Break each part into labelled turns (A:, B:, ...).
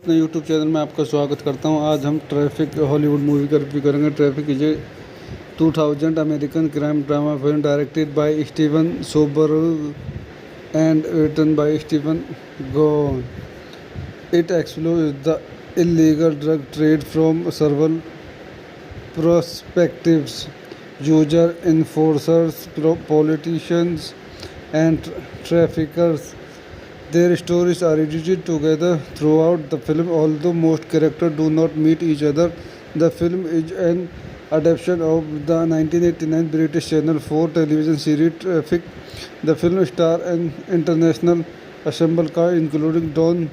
A: अपने YouTube channel में आपका स्वागत करता हूं। आज हम ट्रैफिक हॉलीवुड मूवी का रिव्यू करेंगे। Traffic is a 2000 American crime drama film directed by Steven Soderbergh and written by Stephen Gahn. It explores the illegal drug trade from several perspectives: user, enforcers, politicians, and traffickers. Their stories are edited together throughout the film, although most characters do not meet each other. The film is an adaptation of the 1989 British Channel 4 television series Traffic. The film stars an international ensemble cast including Don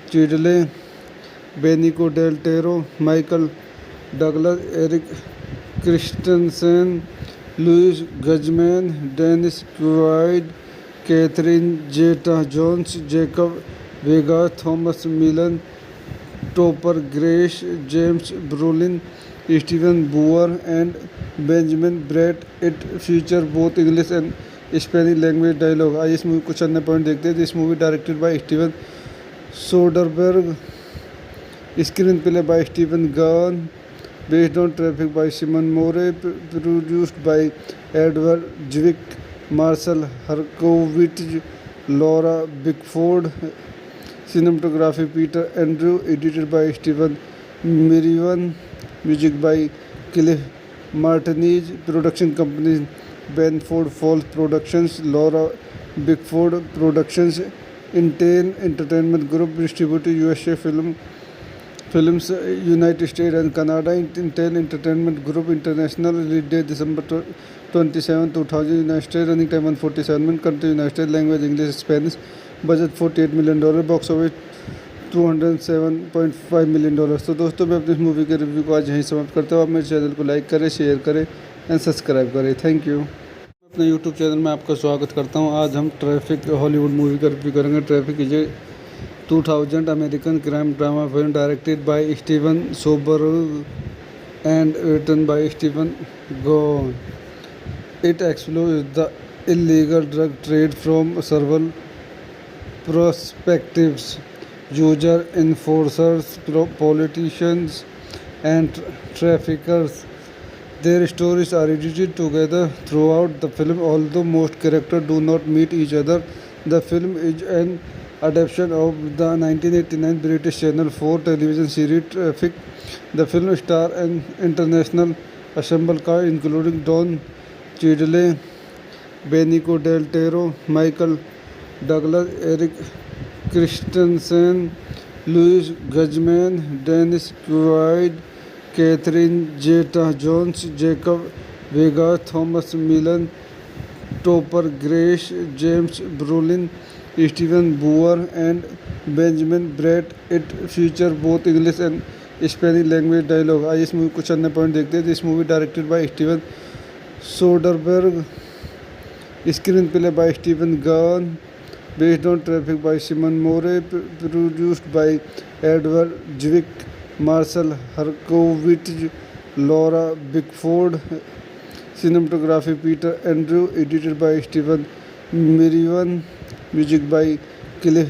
A: Cheadle, Benicio del Toro, Michael Douglas, Eric Christensen, Louis Guzman, Dennis Quaid, Catherine Zeta-Jones, Jacob Vega, Thomas Millen, Topper Grace, James Brolin, Stephen Boer, and Benjamin Bratt. It features both English and Spanish language dialogue. आइए इस movie कुछ अन्य point देखते हैं। This movie directed by Steven Soderbergh, screen play by Steven gun, based on Traffic by Simon Moore, produced by Edward Zwick, Marshall Herkovich, Laura Bickford, cinematography Peter Andrew, edited by Stephen Merriwan, music by Cliff Martinez, production companies Benford Falls Productions, Laura Bickford Productions, Intel Entertainment Group, distributed USA Films, United States and Canada. Intel Entertainment Group International, release date December 27, 2000, United States, running time 147 minutes, country United States, language English, Spanish, budget $48 million, box office $207.5 million। तो दोस्तों मैं अपनी इस movie के review को आज यहीं समाप्त करता हूँ। आप मेरे चैनल को लाइक करें, शेयर करें एंड सब्सक्राइब करें। Thank you. अपने यूट्यूब चैनल में आपका स्वागत करता हूँ। आज हम ट्रैफिक हॉलीवुड मूवी का रिव्यू करेंगे। Traffic is a 2000 American crime drama film directed by Steven Soderbergh and written by Stephen Gahn. It explores the illegal drug trade from several perspectives: user, enforcers, politicians, and traffickers. Their stories are edited together throughout the film, although most characters do not meet each other. The film is an adaptation of the 1989 British Channel 4 television series Traffic. The film stars an international assemble cast including Don Cheadle, Benicio del Toro, Michael Douglas, Eric Christensen, Louis Guzman, Dennis Quaid, Catherine Zeta-Jones, Jacob Vega, Thomas Millen, Topper Grace, James Brolin, Stephen Boer, and Benjamin Bratt. It feature both English and Spanish language dialogue. आइए इस movie कुछ अन्य point देखते हैं. This movie directed by Steven Soderbergh, screen play by Steven gun, based on Traffic by Simon Moore, produced by Edward Zwick, Marcel Herkovich, Laura Bickford, cinematography Peter Andrew, edited by Stephen Merriwan, music by Cliff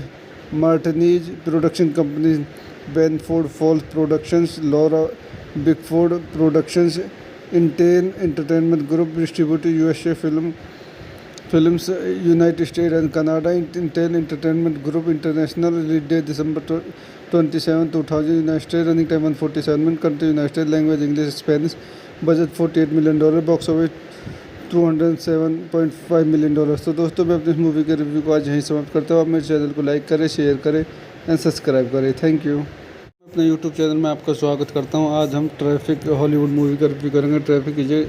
A: Martinez, production companies Benford Falls Productions, Laura Bickford Productions, Intel Entertainment Group, distributed USA Films, United States and Canada. Intel Entertainment Group International, release date December 27, 2000, United States, running time 147 minutes, country United States, language English, Spanish, budget $48 million, box office $207.5 million. तो दोस्तों मैं अपनी इस movie के review को आज यहीं समाप्त करता हूँ. आप मेरे चैनल को लाइक करें, शेयर करें एंड सब्सक्राइब करें. Thank you. अपने यूट्यूब चैनल में आपका स्वागत करता हूँ. आज हम ट्रैफिक हॉलीवुड मूवी का रिव्यू करेंगे. Traffic is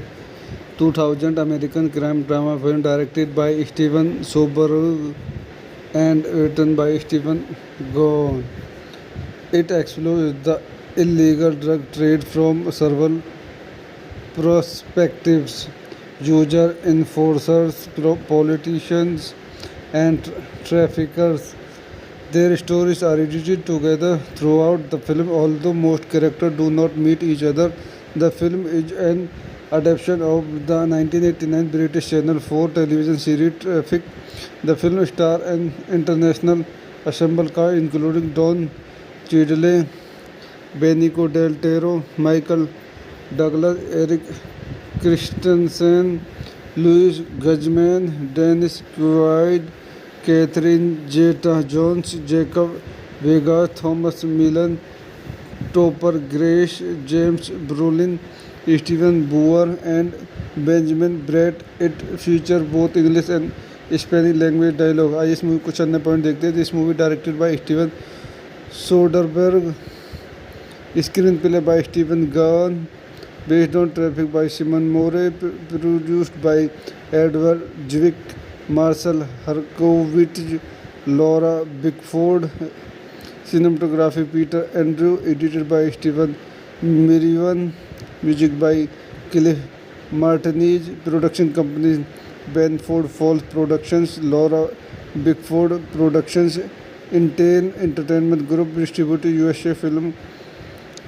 A: 2000 American crime drama film directed by Steven Soderbergh and written by Stephen Gahn. It explores the illegal drug trade from several perspectives: user, enforcers, politicians, and traffickers. Their stories are edited together throughout the film, although most characters do not meet each other. The film is an adaptation of the 1989 British Channel 4 television series Traffic. The film stars an international ensemble cast including Don Cheadle, Benicio del Toro, Michael Douglas, Eric Christensen, Louis Guzman, Dennis Quaid, Catherine Zeta-Jones, Jacob Vega, Thomas Millen, Topper Grace, James Brolin, Stephen Boer, and Benjamin Bratt. It feature both English and Spanish language dialogue. आइए इस movie कुछ अन्य point देखते हैं. This movie directed by Steven Soderbergh, screen play by Steven gun, based on Traffic by Simon Moore, produced by Edward Zwick, Marcel Herkovich, Laura Bickford, cinematography Peter Andrew, edited by Stephen Merriwan, music by Cliff Martinez, production companies Benford Falls Productions, Laura Bickford Productions, Intel Entertainment Group, distributed USA Films,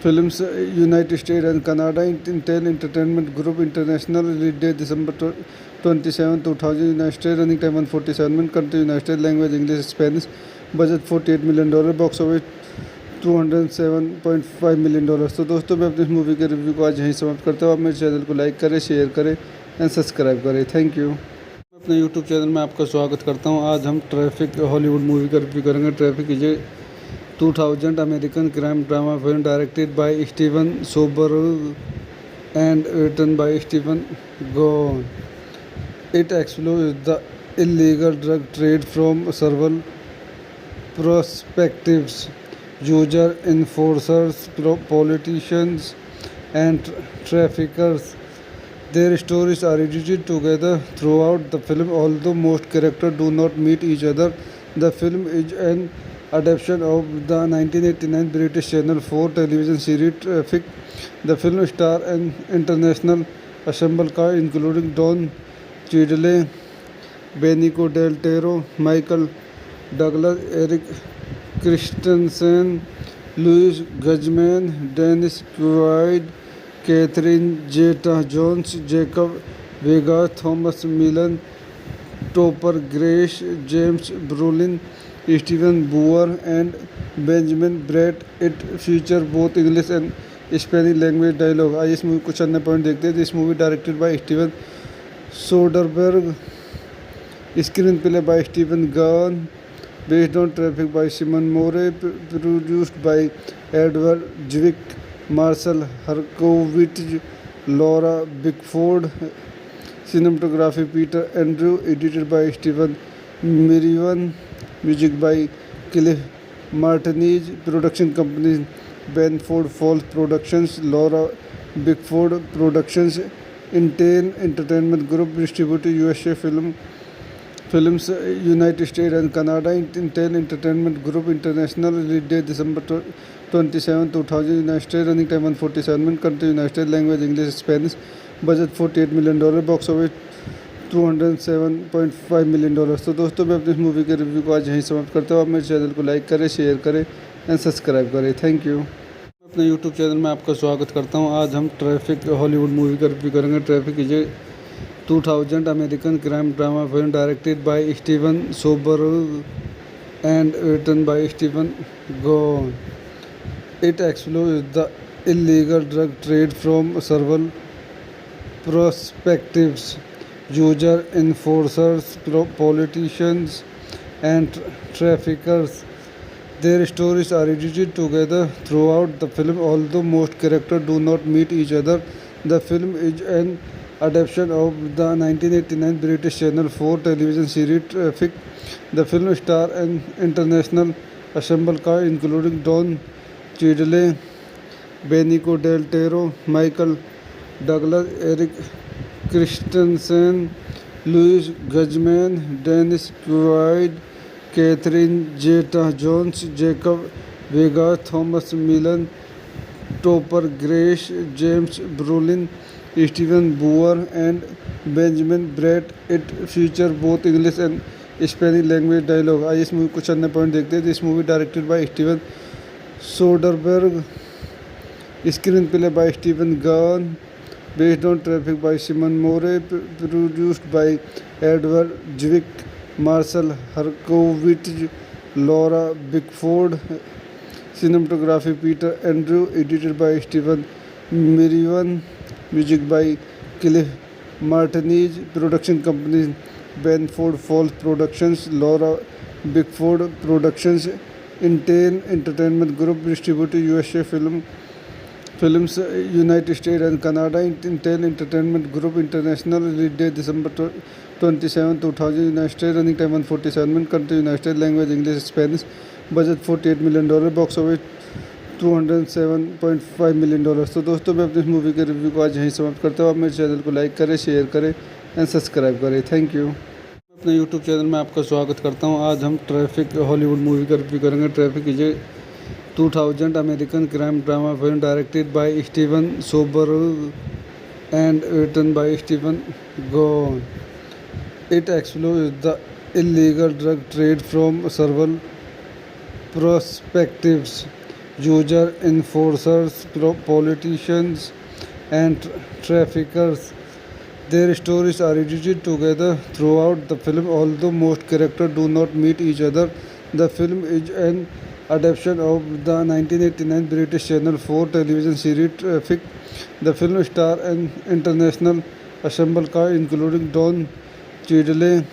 A: United States and Canada. Intel Entertainment Group International, release date December 27, 2000, United States, running time 147 minutes, country United States, language English, Spanish, budget $48 million, box office $207.5 million. तो दोस्तों मैं अपनी इस movie के review को आज यहीं समाप्त करता हूँ. आप मेरे चैनल को लाइक करें, शेयर करें एंड सब्सक्राइब करें. Thank you. अपने यूट्यूब चैनल में आपका स्वागत करता हूँ. आज हम ट्रैफिक हॉलीवुड मूवी का रिव्यू करेंगे. Traffic is 2000 American crime drama film directed by Steven Soderbergh and written by Stephen Gahn. It explores the illegal drug trade from several perspectives: user, enforcers, politicians, and traffickers. Their stories are edited together throughout the film, although most characters do not meet each other. The film is an adaptation of the 1989 British Channel 4 television series Traffic. The film stars an international ensemble cast including Don Cheadle, Benicio del Toro, Michael Douglas, Eric Christensen, Louis Guzman, Dennis Quaid, Catherine Zeta-Jones, Jacob Vega, Thomas Millen, Topper Grace, James Brolin, Stephen Boer, and Benjamin Bratt. It feature both English and Spanish language dialogue. आइए इस movie कुछ अन्य point देखते हैं. This movie directed by Steven Soderbergh, screen play by Steven gun, based on Traffic by Simon Moore, produced by Edward Zwick, Marcel Herkovich, Laura Bickford. Cinematography Peter Andrew. Edited by Stephen Merriwan. Music by Cliff Martinez. Production companies Benford Falls Productions, Laura Bickford Productions, Intel Entertainment Group. Distributed USA Films, United States and Canada. Intel Entertainment Group International. Release date December 27, 2000. United States. Running time 147 minutes. Country United States. Language English, Spanish. Budget $48 million. Box office $207.5 million. तो दोस्तों मैं अपनी इस movie के review को आज यहीं समाप्त करता हूँ। आप मेरे चैनल को लाइक करें, शेयर करें एंड सब्सक्राइब करें। Thank you. अपने यूट्यूब चैनल में आपका स्वागत करता हूँ। आज हम ट्रैफिक हॉलीवुड मूवी का रिव्यू करेंगे। Traffic is a 2000 American crime drama film directed by Steven Soderbergh and written by Stephen Gaghan. It explores the illegal drug trade from several perspectives: users, enforcers, politicians, and traffickers. Their stories are edited together throughout the film, although most characters do not meet each other. The film is an adaptation of the 1989 British Channel 4 television series Traffic. The film stars an international ensemble cast including Don Cheadle, Benicio del Toro, Michael Douglas, Eric Christensen, Louis Guzman, Dennis Quaid, Catherine Zeta-Jones, Jacob Vega, Thomas Millen, Topper Grace, James Brolin, Stephen Boer, and Benjamin Bratt. It features both English and Spanish language dialogue. आइए इस movie कुछ अन्य point देखते हैं। This movie directed by Steven Soderbergh, screen play by Stephen gone, based on Traffic by Simon Moore, produced by Edward Zwick, Marshall Herkovitz, Laura Bickford. Cinematography Peter Andrew. Edited by Stephen Merriwan. Music by Cliff Martinez. Production companies Benford Falls Productions, Laura Bickford Productions, Intel Entertainment Group. Distributed USA Films, United States and Canada. Intel Entertainment Group International. Release date December 27, 2000. United States. Running time 147 minutes. Country United States. Language English, Spanish. Budget $48 million. Box office $207.5 million. तो दोस्तों मैं अपनी इस movie के review को आज यहीं समाप्त करता हूँ। आप मेरे चैनल को लाइक करें, शेयर करें एंड सब्सक्राइब करें। Thank you. अपने यूट्यूब चैनल में आपका स्वागत करता हूँ। आज हम ट्रैफिक हॉलीवुड मूवी का रिव्यू करेंगे। Traffic is a 2000 American crime drama film directed by Steven Soderbergh and written by Stephen Gahn. It explores the illegal drug trade from several perspectives: users, enforcers, politicians, and traffickers. Their stories are edited together throughout the film, although most characters do not meet each other. The film is an adaptation of the 1989 British Channel 4 television series Traffic. The film stars an international ensemble cast including Don Cheadle,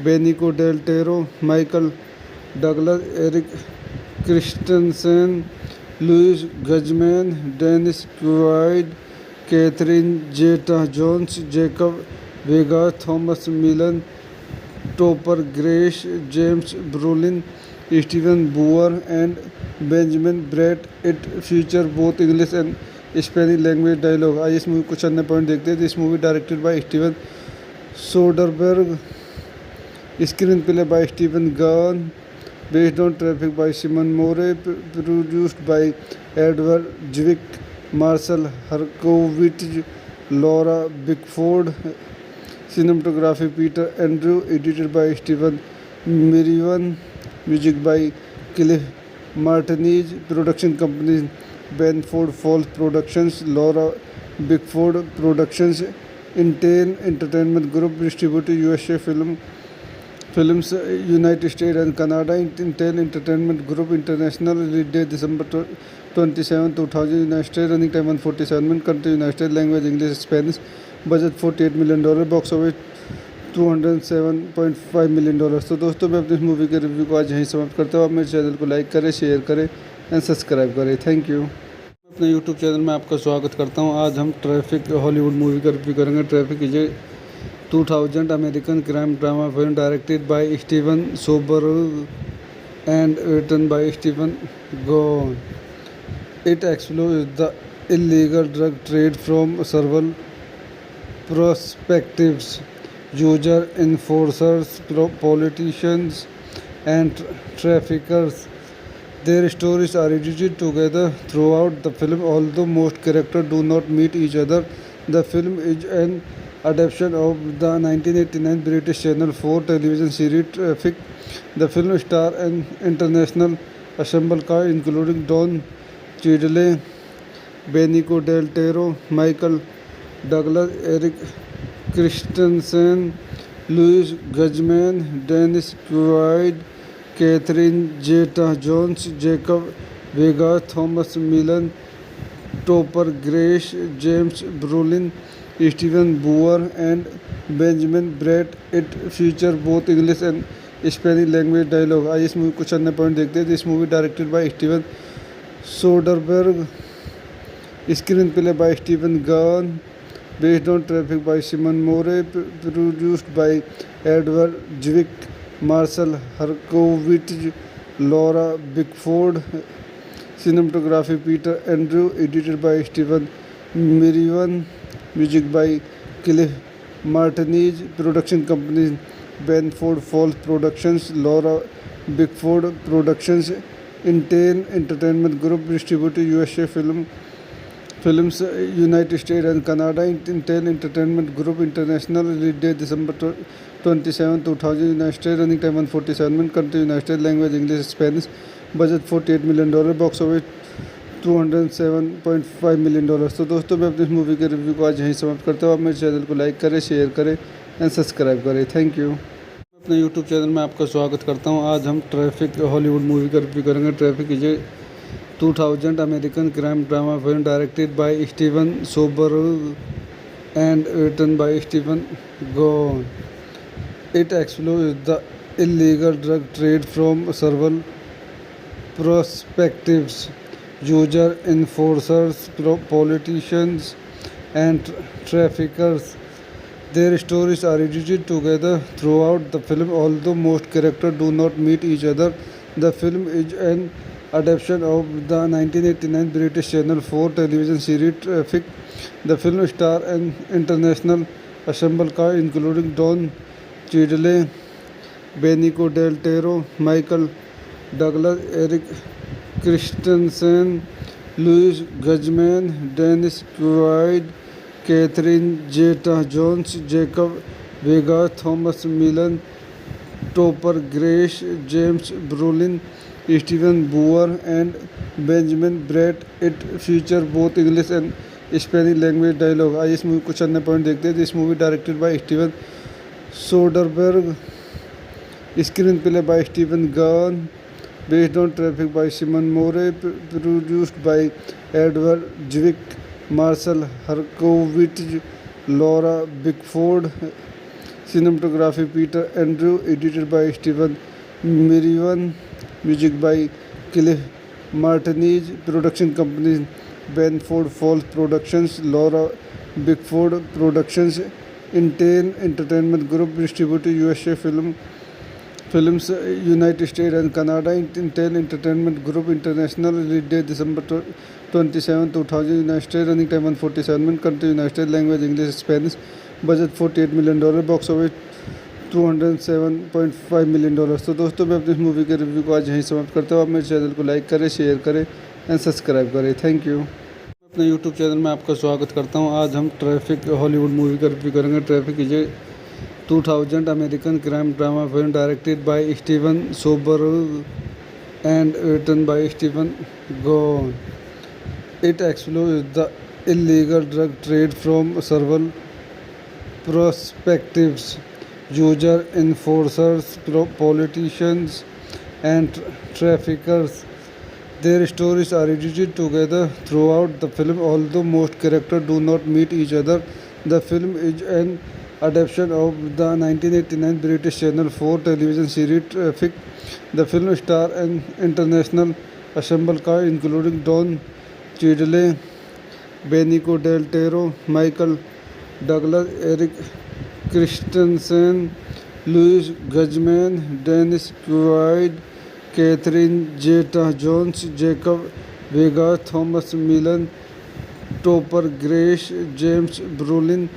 A: Benicio del Toro, Michael Douglas, Eric Christensen, Louis Guzman, Dennis Quaid, Catherine Zeta-Jones, Jacob Vega, Thomas Millen, Topper Grace, James Brolin, Stephen Boer, and Benjamin Bratt. It features both English and Spanish language dialogue. आइए इस movie कुछ अन्य point देखते हैं। This movie directed by Steven Soderbergh, screen play by Stephen gone, based on Traffic by Simon Moore, produced by Edward Zwick, Marshall Herkovitz, Laura Bickford. Cinematography Peter Andrew. Edited by Stephen Merriwan. Music by Cliff Martinez. Production companies Benford Falls Productions, Laura Bickford Productions, Intel Entertainment Group. Distributed USA Films, United States and Canada. Intel Entertainment Group International. Release date December 27, 2000. United States. Running time 147 minutes. Country United States. Language English, Spanish. Budget $48 million. Box office $207.5 million. तो दोस्तों मैं अपनी इस movie के review को आज यहीं समाप्त करता हूँ। आप मेरे चैनल को लाइक करें, शेयर करें एंड सब्सक्राइब करें। Thank you. अपने यूट्यूब चैनल में आपका स्वागत करता हूं। आज हम ट्रैफिक हॉलीवुड मूवी का रिव्यू करेंगे। Traffic is a 2000 American crime drama film directed by Steven Soderbergh and written by Stephen Gowan. It explores the illegal drug trade from several perspectives: user, enforcers, politicians, and traffickers. Their stories are edited together throughout the film, although most characters do not meet each other. The film is an adaptation of the 1989 British Channel 4 television series Traffic. The film stars an international ensemble cast including Don Cheadle, Benicio del Toro, Michael Douglas, Eric Christensen, Louis Guzman, Dennis Quaid, Catherine Zeta-Jones, Jacob Vega, Thomas Millen, Topper Grace, James Brolin, Stephen Boer, and Benjamin Bratt. It features both English and Spanish language dialogue. आइए इस movie कुछ अन्य point देखते हैं। This movie directed by Steven Soderbergh, screen play by Stephen gone, based on Traffic by Simon Moore, produced by Edward Zwick, Marshall Herkovitz, Laura Bickford, cinematography Peter Andrew, edited by Stephen Merriwan, music by Cliff Martinez, production companies Benford Falls Productions, Laura Bickford Productions, Intel Entertainment Group, distributed USA Films, United States and Canada. Intel Entertainment Group International, release date December 27, 2000, United States, running time 147 minutes, country United States, language English, Spanish, budget $48 million, box office $207.5 million। तो दोस्तों मैं अपनी इस movie के review को आज यहीं समाप्त करता हूँ। आप मेरे चैनल को लाइक करें, शेयर करें एंड सब्सक्राइब करें। Thank you. अपने यूट्यूब चैनल में आपका स्वागत करता हूँ। आज हम ट्रैफिक हॉलीवुड मूवी का रिव्यू करेंगे। Traffic is a 2000 American crime drama film directed by Steven Soderbergh and written by Stephen Gowan. It explores the illegal drug trade from several perspectives: user, enforcers, politicians, and traffickers. Their stories are edited together throughout the film, although most characters do not meet each other. The film is an adaptation of the 1989 British Channel 4 television series Traffic. The film stars an international ensemble cast including Don Cheadle, Benicio del Toro, Michael Douglas, Eric Christensen, Louis Guzman, Dennis Quaid, Catherine Zeta-Jones, Jacob Vega, Thomas Millen, Topper Grace, James Brolin, Stephen Boer, and Benjamin Bratt. It features both English and Spanish language dialogue. आइए इस movie कुछ अन्य point देखते हैं। This movie directed by Steven Soderbergh, screen play by Stephen gone, based on Traffic by Simon Moore, produced by Edward Zwick, Marshall Herkovitz, Laura Bickford, cinematography Peter Andrew, edited by Stephen Merriwan, music by Cliff Martinez, production companies Benford Falls Productions, Laura Bickford Productions, Intel Entertainment Group, distributed USA Films, United States and Canada. Intel Entertainment Group International, release date December 27, 2000, United States, running time 147 minutes, country United States, language English, Spanish, budget $48 million, box office $207.5 million। तो दोस्तों मैं अपनी इस movie के review को आज यहीं समाप्त करता हूँ। आप मेरे चैनल को लाइक करें, शेयर करें एंड सब्सक्राइब करें। Thank you. अपने यूट्यूब चैनल में आपका स्वागत करता हूँ। आज हम ट्रैफिक हॉलीवुड मूवी का रिव्यू करेंगे। Traffic is a 2000 American crime drama film directed by Steven Soderbergh and written by Stephen Gowan. It explores the illegal drug trade from several perspectives: user, enforcers, politicians, and traffickers. Their stories are edited together throughout the film, although most characters do not meet each other. The film is an adaptation of the 1989 British Channel 4 television series Traffic. The film stars an international ensemble cast including Don Chidley, Benicio del Toro, Michael Douglas, Eric Christensen, Louis Guzman, Dennis Quaid, Catherine Zeta-Jones, Jacob Vega, Thomas Millen, Topper Grace, James Brolin,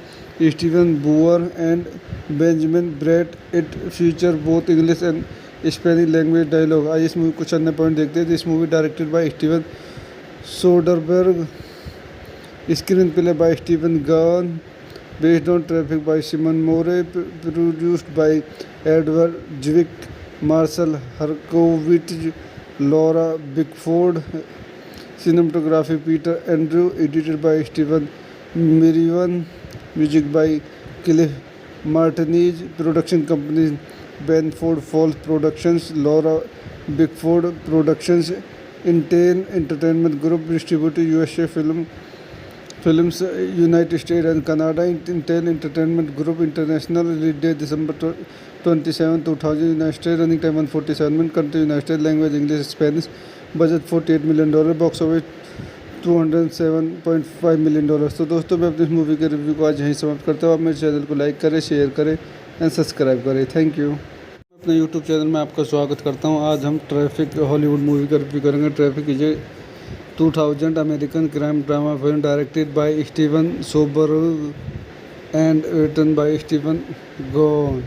A: Stephen Boer, and Benjamin Bratt. It feature both English and Spanish language dialogue. आइए इस movie कुछ अन्य point देखते हैं. This movie directed by Steven Soderbergh, screen play by Steven gun, based on Traffic by Simon Moore, produced by Edward Zwick, Marshall Herkovich, Laura Bickford, cinematography Peter Andrew, edited by Stephen Merriwan, music by Cliff Martinez, production companies Benford Falls Productions, Laura Bickford Productions, Intel Entertainment Group, distributed USA Films, United States and Canada. Intel Entertainment Group International, release date December 27, 2000, United States, running time 147 minutes, country United States, language English, Spanish, budget $48 million, box office $207.5 million. तो दोस्तों मैं अपनी इस movie के review को आज यहीं समाप्त करता हूँ. आप मेरे चैनल को लाइक करें, शेयर करें एंड सब्सक्राइब करें. Thank you. अपने यूट्यूब चैनल में आपका स्वागत करता हूँ. आज हम ट्रैफिक हॉलीवुड मूवी का रिव्यू करेंगे. Traffic is 2000 American crime drama film directed by Steven Soderbergh and written by Stephen Gahn.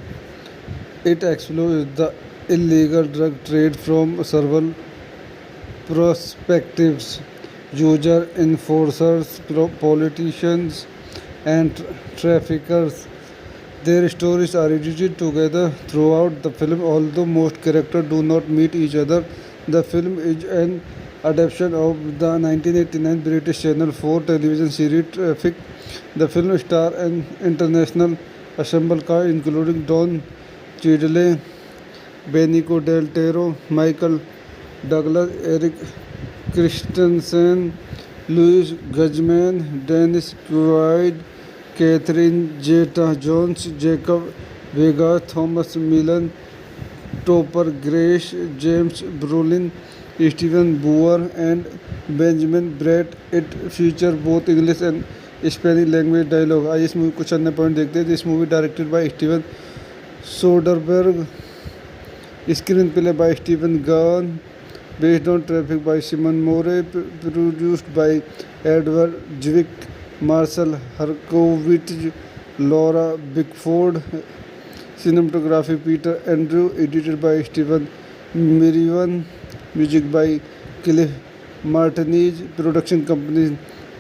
A: It explores the illegal drug trade from several perspectives: user, enforcers, politicians, and traffickers. Their stories are edited together throughout the film, although most characters do not meet each other. The film is an adaptation of the 1989 British Channel 4 television series Traffic. The film stars an international ensemble cast including Don Cheadle, Benicio del Toro, Michael Douglas, Eric Christensen, Louis Guzman, Dennis Quaid, Catherine Zeta-Jones, Jacob Vega, Thomas Millen, Topper Grace, James Brolin, Stephen Boer, and Benjamin Bratt. It feature both English and Spanish language dialogue. आइए इस movie कुछ अन्य point देखते हैं. This movie directed by Steven Soderbergh, screen play by Steven gun, based on Traffic by Simon Moore, produced by Edward Zwick, Marshall Herkovich, Laura Bickford, cinematography Peter Andrew, edited by Stephen Merriwan, music by Cliff Martinez, production companies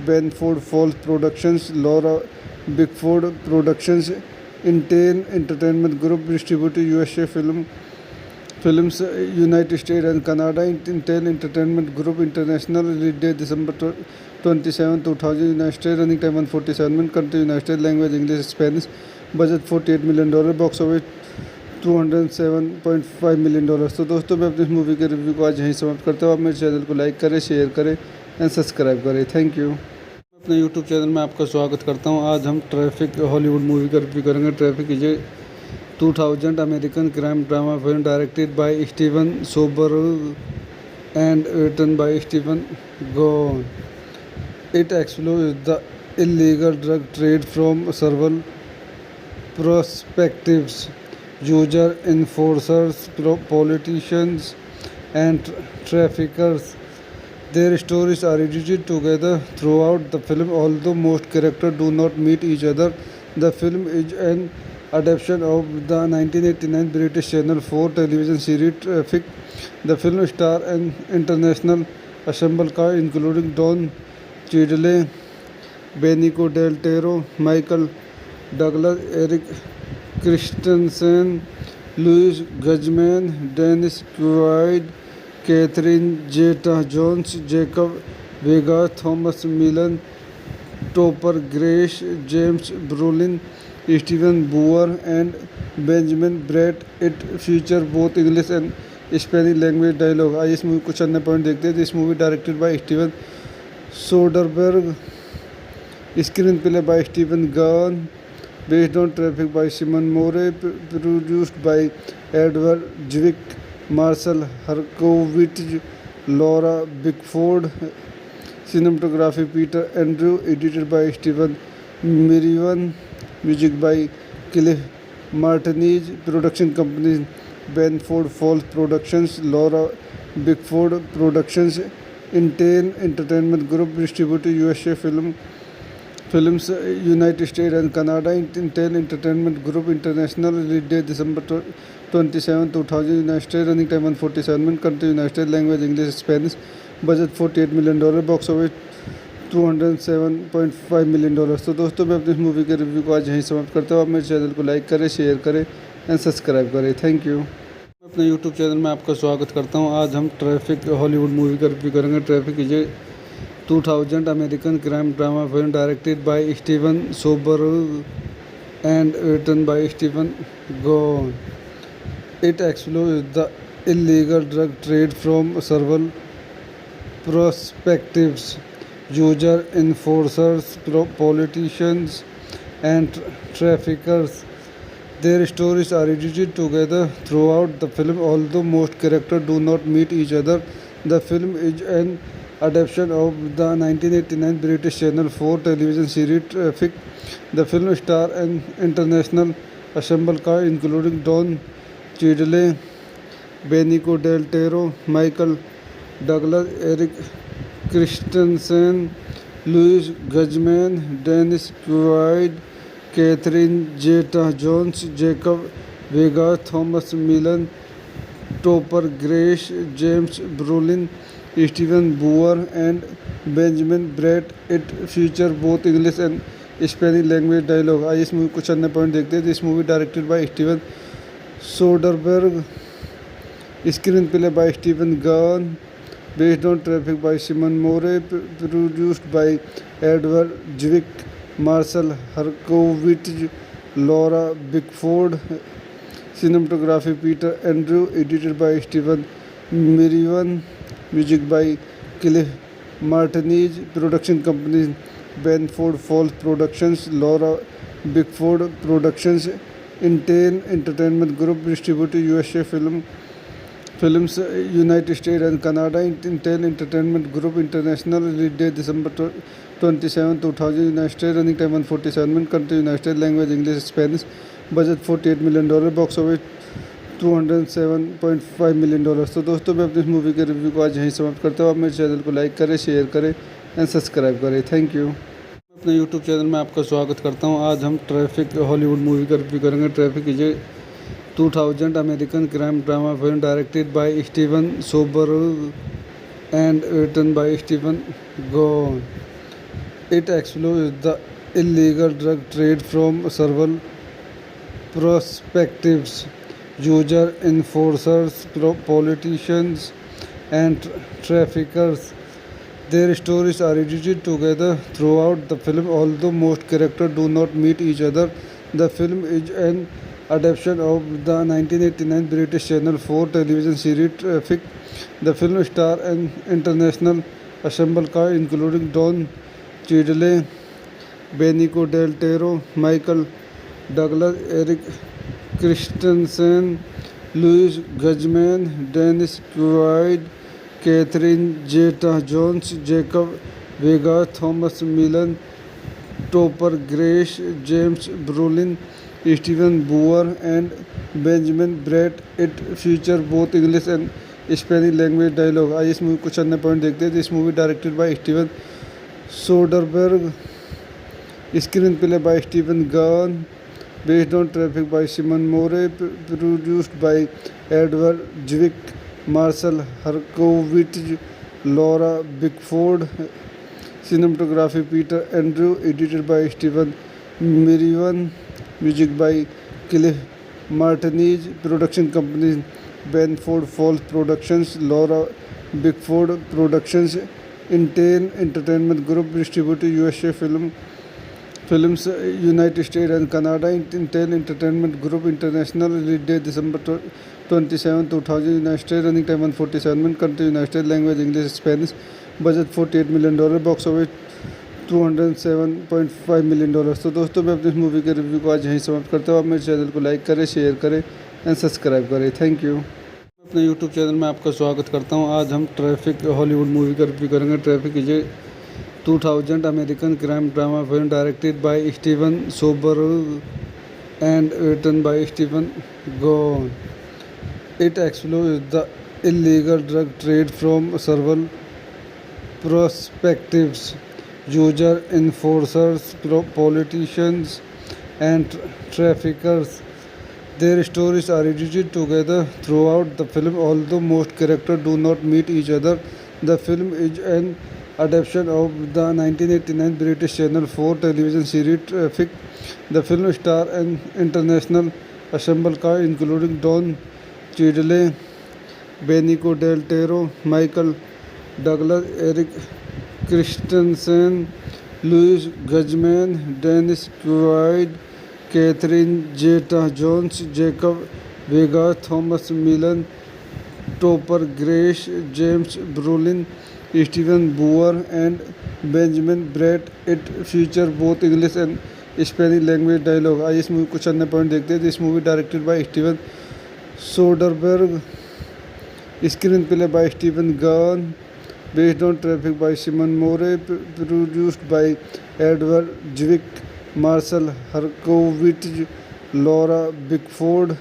A: Benford Falls Productions, Laura Bickford Productions, Intel Entertainment Group, distributed USA Films, United States and Canada. Intel Entertainment Group International, release date December 27, 2000, United States, running time 147 minutes, country United States, language English, Spanish, budget $48 million, box office $207.5 million. तो दोस्तों मैं अपनी इस movie के review को आज यहीं समाप्त करता हूँ. आप मेरे चैनल को लाइक करें, शेयर करें एंड सब्सक्राइब करें. Thank you. अपने यूट्यूब चैनल में आपका स्वागत करता हूँ. आज हम ट्रैफिक हॉलीवुड मूवी का रिव्यू करेंगे. Traffic is 2000 American crime drama film directed by Steven Soderbergh and written by Stephen Gahn. It explores the illegal drug trade from several perspectives: user, enforcers, politicians, and traffickers. Their stories are edited together throughout the film, although most characters do not meet each other. The film is an adaptation of the 1989 British Channel 4 television series Traffic. The film stars an international ensemble cast including Don Cheadle, Benicio del Toro, Michael Douglas, Eric Christensen, Louis Guzman, Dennis Quaid, Catherine Zeta-Jones, Jacob Vega, Thomas Millen, Topper Grace, James Brolin, Stephen Boer, and Benjamin Bratt. It feature both English and Spanish language dialogue. आइए इस movie कुछ अन्य point देखते हैं. This movie directed by Steven Soderbergh, screen play by Steven gun, based on Traffic by Simon Moore, produced by Edward Zwick, Marshall Herkovich, Laura Bickford, Cinematography Peter Andrew, edited by Steven Mirivan, music by Cliff Martinez, production companies Benford Falls Productions, Laura Bickford Productions, Intel Entertainment Group, distributed USA Films, United States and Canada. Intel Entertainment Group International, release date December 27, 2000, United States, running time 147 minutes, country United States, language English, Spanish, budget $48 million, box office $207.5 million। तो दोस्तों मैं अपनी इस movie के review को आज यहीं समाप्त करता हूँ। आप मेरे चैनल को लाइक करें, शेयर करें एंड सब्सक्राइब करें। Thank you. अपने यूट्यूब चैनल में आपका स्वागत करता हूँ। आज हम ट्रैफिक हॉलीवुड मूवी का रिव्यू करेंगे। Traffic is a 2000 American crime drama film directed by Steven Soderbergh and written by Stephen Gaghan. It explores the illegal drug trade from several perspectives: users, enforcers, politicians, and traffickers. Their stories are edited together throughout the film, although most characters do not meet each other. The film is an adaptation of the 1989 British Channel 4 television series Traffic. The film stars an international ensemble cast including Don Cheadle, Benicio del Toro, Michael Douglas, Eric Christensen, Louis Guzman, Dennis Quaid, Catherine Zeta-Jones, Jacob Vega, Thomas Millen, Topper Grace, James Brolin, Stephen Boer, and Benjamin Bratt. It features both English and Spanish language dialogue। आइए इस movie कुछ अन्य point देखते हैं। This movie directed by Steven Soderbergh, screen play by Steven Gahn, based on Traffic by Simon Moore, produced by Edward Zwick, Marshall Herkovitz, Laura Bickford, cinematography Peter Andrew, edited by Steven Mirivan, music by Cliff Martinez, production companies Benford Falls Productions, Laura Bickford Productions, Intel Entertainment Group, distributed USA Films, United States and Canada. Intel Entertainment Group International, release date December 27, 2000, United States, running time 147 minutes, country United States, language English, Spanish, budget $48 million, box office $207.5 million। तो दोस्तों मैं अपनी इस movie के review को आज यहीं समाप्त करता हूँ। आप मेरे चैनल को लाइक करें, शेयर करें एंड सब्सक्राइब करें। Thank you. अपने यूट्यूब चैनल में आपका स्वागत करता हूँ। आज हम ट्रैफिक हॉलीवुड मूवी का रिव्यू करेंगे। Traffic is a 2000 American crime drama film directed by Steven Soderbergh and written by Stephen Gaghan. It explores the illegal drug trade from several perspectives: users, enforcers, politicians, and traffickers. Their stories are edited together throughout the film, although most characters do not meet each other. The film is an adaptation of the 1989 British Channel 4 television series Traffic. The film stars an international ensemble cast including Don Cheadle, Benicio del Toro, Michael Douglas, Eric Christensen, Louis Guzman, Dennis Quaid, Catherine Zeta-Jones, Jacob Vega, Thomas Millen, Topper Grace, James Brolin, Stephen Boer, and Benjamin Bratt. It features both English and Spanish language dialogue। आइए इस movie कुछ अन्य point देखते हैं। This movie directed by Steven Soderbergh, screen play by Steven Gahn, based on Traffic by Simon Moore, produced by Edward Zwick, Marshall Herkovitz, Laura Bickford, cinematography Peter Andrew, edited by Steven Mirivan, music by Cliff Martinez, production companies Benford Falls Productions, Laura Bickford Productions, Intel Entertainment Group, distributed USA Films, United States and Canada. Intel Entertainment Group International, release date December 27, 2000, United States, running time 147 minutes, country United States, language English, Spanish, budget $48 million, box office $207.5 million। तो दोस्तों मैं अपनी इस movie के review को आज यहीं समाप्त करता हूँ। आप मेरे चैनल को लाइक करें, शेयर करें एंड सब्सक्राइब करें। Thank you. अपने यूट्यूब चैनल में आपका स्वागत करता हूँ। आज हम ट्रैफिक हॉलीवुड मूवी का रिव्यू करेंगे। Traffic is a 2000 American crime drama film directed by Steven Soderbergh and written by Stephen Gowan. It explores the illegal drug trade from several perspectives: user, enforcers, politicians, and traffickers. Their stories are edited together throughout the film, although most characters do not meet each other. The film is an adaptation of the 1989 British Channel 4 television series Traffic. The film stars an international ensemble cast including Don Cheadle, Benicio del Toro, Michael Douglas, Eric Christensen, Louis Guzman, Dennis Quaid, Catherine Zeta-Jones, Jacob Vega, Thomas Millen, Topper Grace, James Brolin, Stephen Boer, and Benjamin Bratt. It features both English and Spanish language dialogue. आइए इस movie कुछ अन्य point देखते हैं. This movie directed by Steven Soderbergh, screen play by Steven gun, based on Traffic by Simon Moore, produced by Edward Zwick, Marshall Herkovitz, Laura Bickford,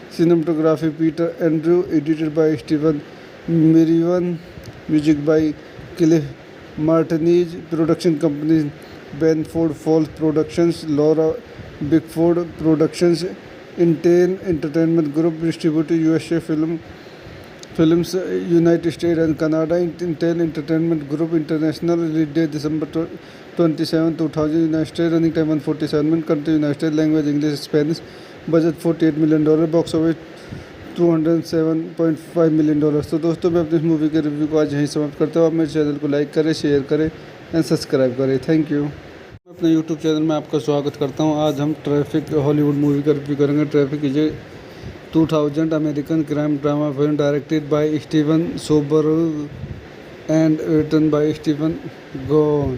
A: cinematography Peter Andrew, edited by Stephen Merriwan, music by Cliff Martinez, production companies Benford Falls Productions, Laura Bickford Productions, Intel Entertainment Group, distributed USA Films, United States and Canada. Intel Entertainment Group International, release date December 27, 2000, United States, running time 147 minutes, country United States, language English, Spanish, budget $48 million, box office $207.5 million. तो दोस्तों मैं अपनी इस movie के review को आज यहीं समाप्त करता हूँ. आप मेरे चैनल को लाइक करें, शेयर करें एंड सब्सक्राइब करें. Thank you. मैं अपने यूट्यूब चैनल में आपका स्वागत करता हूँ. आज हम ट्रैफिक हॉलीवुड मूवी का रिव्यू करेंगे. Traffic is 2000 American crime drama film directed by Steven Soderbergh and written by Stephen Gowan.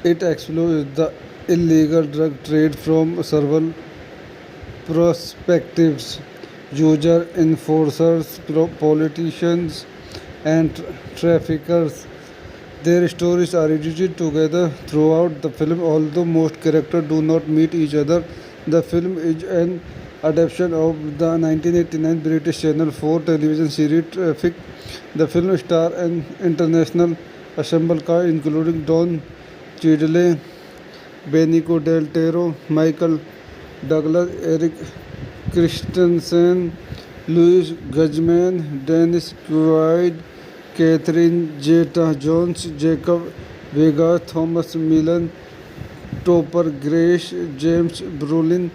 A: It explores the illegal drug trade from several perspectives: user, enforcers, politicians, and traffickers. Their stories are edited together throughout the film, although most characters do not meet each other. The film is an adaptation of the 1989 British Channel 4 television series Traffic. The film stars an international ensemble cast including Don Cheadle, Benicio del Toro, Michael Douglas, Eric Christensen, Louis Guzman, Dennis Quaid, Catherine Zeta-Jones, Jacob Vega, Thomas Millen, Topper Grace, James Brolin,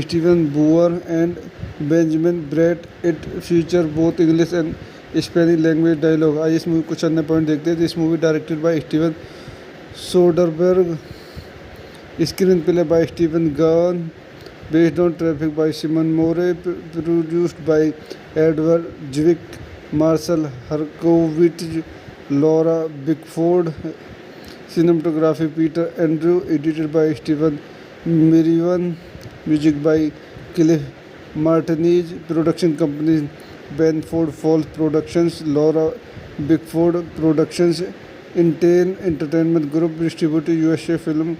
A: Stephen Boer, and Benjamin Bratt. It features both English and Spanish language dialogue. आइए इस movie कुछ अन्य point देखते हैं. This movie directed by Steven Soderbergh, screen play by Steven gun, based on Traffic by Simon Moore, produced by Edward Zwick, Marshall Herkovitz, Laura Bickford, cinematography Peter Andrew, edited by Stephen Merriwan, music by Cliff Martinez, production companies Benford Falls Productions, Laura Bickford Productions, Intel Entertainment Group, distributed USA Films,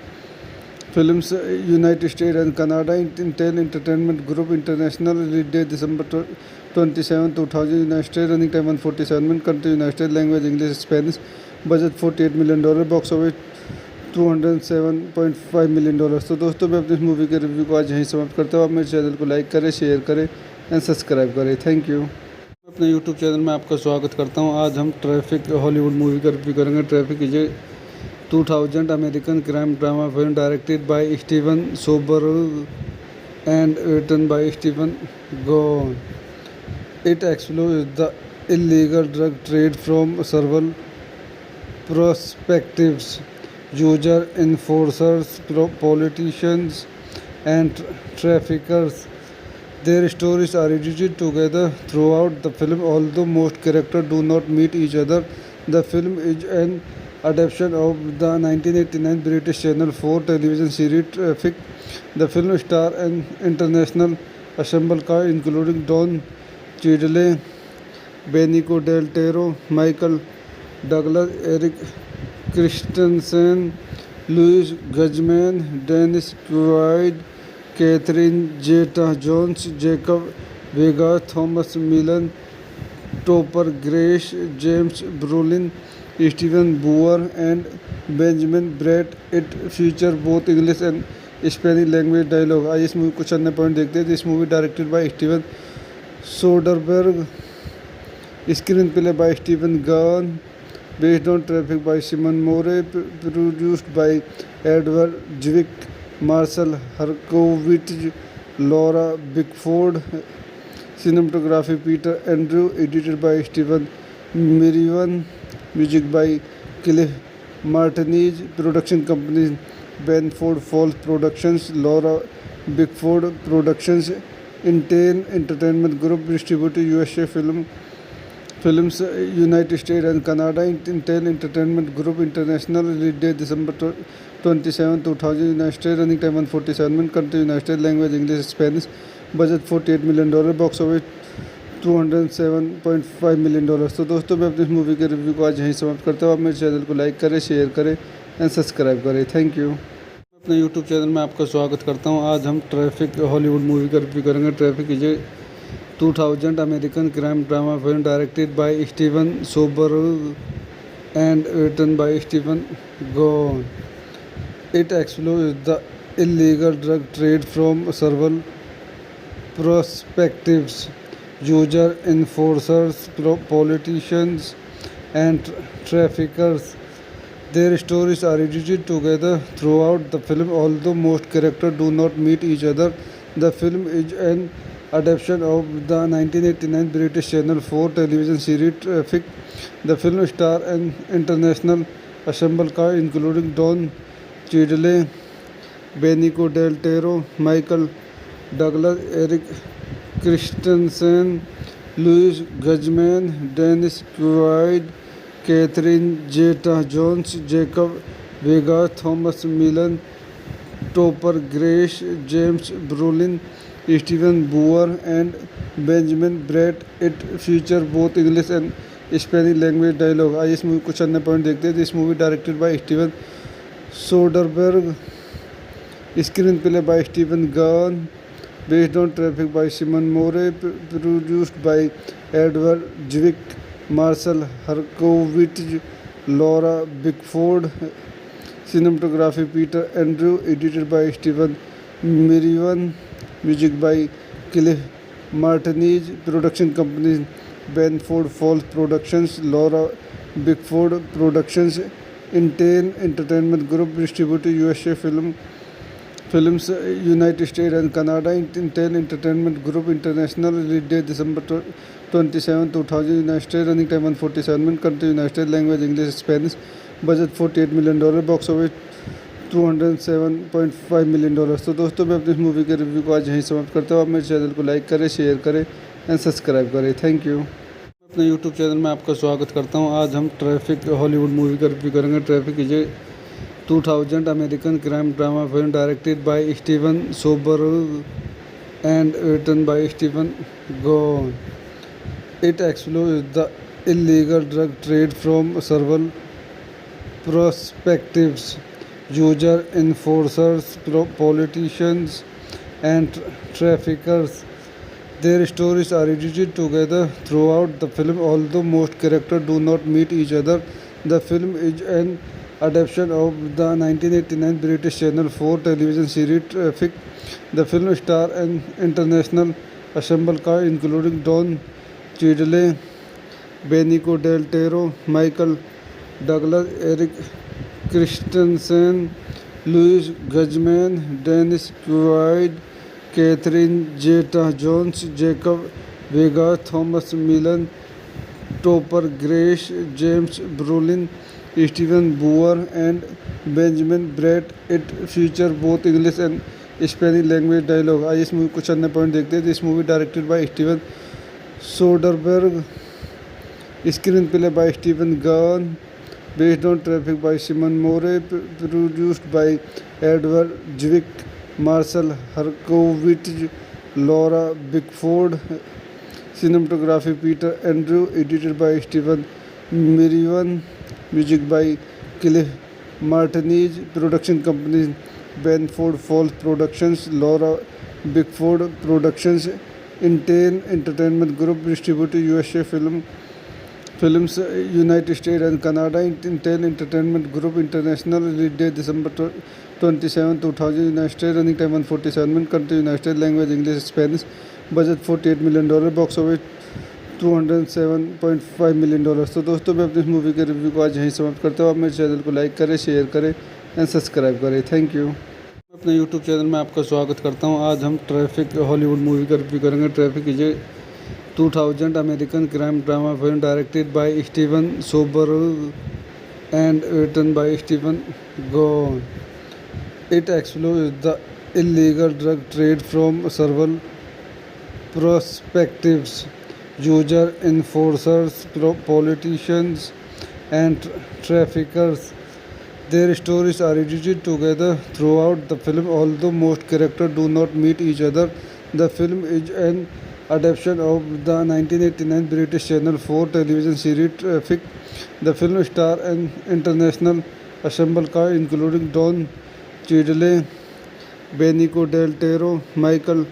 A: United States and Canada. Intel Entertainment Group International, release date December 27, 2000, United States, running time 147 minutes, country United States, language English, Spanish, budget $48 million, box office $207.5 million. तो दोस्तों मैं अपनी इस movie के review को आज यहीं समाप्त करता हूँ. आप मेरे चैनल को लाइक करें, शेयर करें एंड सब्सक्राइब करें. Thank you. मैं अपने यूट्यूब चैनल में आपका स्वागत करता हूँ. आज हम ट्रैफिक हॉलीवुड मूवी का रिव्यू करेंगे. Traffic is 2000 American crime drama film directed by Steven Soderbergh and written by Stephen Gowan. It explores the illegal drug trade from several perspectives: user, enforcers, politicians, and traffickers. Their stories are edited together throughout the film, although most characters do not meet each other. The film is an adaptation of the 1989 British Channel 4 television series Traffic. The film stars an international ensemble cast including Don Cheadle, Benicio del Toro, Michael Douglas, Eric Christensen, Louis Guzman, Dennis Quaid, Catherine Zeta-Jones, Jacob Vega, Thomas Millen, Topper Grace, James Brolin, Stephen Boer, and Benjamin Bratt. It feature both English and Spanish language dialogue. आइए इस movie कुछ अन्य point देखते हैं. This movie directed by Steven Soderbergh, screen play by Steven gun, based on Traffic by Simon Moore, produced by Edward Zwick, Marcel Herkovich, Laura Bickford, cinematography Peter Andrew, edited by Stephen Merriwan, music by Cliff Martinez, production companies Benford Falls Productions, Laura Bickford Productions, Intel Entertainment Group, distributed USA Films, United States and Canada. Intel Entertainment Group International, release date December 27, 2000, United States, running time 147 minutes, country United States, language English, Spanish, budget $48 million, box office $207.5 million. तो दोस्तों मैं अपनी इस movie के review को आज यहीं समाप्त करता हूँ. आप मेरे चैनल को लाइक करें, शेयर करें एंड सब्सक्राइब करें. Thank you. अपने यूट्यूब चैनल में आपका स्वागत करता हूँ. आज हम ट्रैफिक हॉलीवुड मूवी का रिव्यू करेंगे. Traffic is 2000 American crime drama film directed by Steven Soderbergh and written by Stephen Gahn. It explores the illegal drug trade from several perspectives: user, enforcers, politicians, and traffickers. Their stories are edited together throughout the film, although most characters do not meet each other. The film is an adaptation of the 1989 British Channel 4 television series Traffic. The film stars an international ensemble cast including Don Cheadle, Benicio del Toro, Michael Douglas, Eric Christensen, Louis Guzman, Dennis Quaid, Catherine Zeta-Jones, Jacob Vega, Thomas Millen, Topper Grace, James Brolin, Stephen Boer, and Benjamin Bratt. It feature both English and Spanish language dialogue. आइए इस movie कुछ अन्य point देखते हैं. This movie directed by Steven Soderbergh, screen play by Steven gun, based on Traffic by Simon Moore, produced by Edward Zwick, Marcel Herkovich, Laura Bickford, cinematography Peter Andrew, edited by Stephen Merriwan, music by Cliff Martinez, production companies Benford Falls Productions, Laura Bickford Productions, Intel Entertainment Group, distributed USA Films, United States and Canada. Intel Entertainment Group International, release date December 27, 2000, United States, running time 147 minutes, country United States, language English, Spanish, budget $48 million, box office $207.5 million. तो दोस्तों मैं अपनी इस movie के review को आज यहीं समाप्त करता हूँ. आप मेरे चैनल को लाइक करें, शेयर करें एंड सब्सक्राइब करें. Thank you. अपने यूट्यूब चैनल में आपका स्वागत करता हूँ. आज हम ट्रैफिक हॉलीवुड मूवी का रिव्यू करेंगे. Traffic is 2000 American crime drama film directed by Steven Soderbergh and written by Stephen Gahn. It explores the illegal drug trade from several perspectives: user, enforcers, politicians, and traffickers. Their stories are edited together throughout the film, although most characters do not meet each other. The film is an adaptation of the 1989 British Channel 4 television series Traffic. The film stars an international ensemble cast including Don Cheadle, Benicio del Toro, Michael Douglas, Eric Christensen, Louis Guzman, Dennis Quaid, Catherine Zeta-Jones, Jacob Vega, Thomas Millen, Topper Grace, James Brolin, Stephen Boer, and Benjamin Bratt. It feature both English and Spanish language dialogue. आइए इस movie कुछ अन्य point देखते हैं. This movie directed by Steven Soderbergh, screen play by Steven gun, based on Traffic by Simon Moore, produced by Edward Zwick, Marcel Herkovich, Laura Bickford, cinematography Peter Andrew, edited by Stephen Merriwan, music by Cliff Martinez production companies, Bedford Falls productions, Laura Bickford productions, Initial entertainment group distributor USA films United States and Canada, Initial entertainment group international, release date December 27, 2000, United States, running time 147 minute, country United States, language English Spanish, budget $48 million, box office $207.5 million. तो दोस्तों मैं अपनी इस movie के review को आज यहीं समाप्त करता हूँ। आप मेरे चैनल को लाइक करें, शेयर करें एंड सब्सक्राइब करें। Thank you. अपने यूट्यूब चैनल में आपका स्वागत करता हूँ। आज हम ट्रैफिक हॉलीवुड मूवी का रिव्यू करेंगे। Traffic is a 2000 American crime drama film directed by Steven Soderbergh and written by Stephen Gordon. It explores the illegal drug trade from several perspectives: users, enforcers, politicians, and traffickers. Their stories are edited together throughout the film, although most characters do not meet each other. The film is an adaptation of the 1989 British Channel 4 television series Traffic. The film stars an international ensemble cast including Don Cheadle, Benicio del Toro, Michael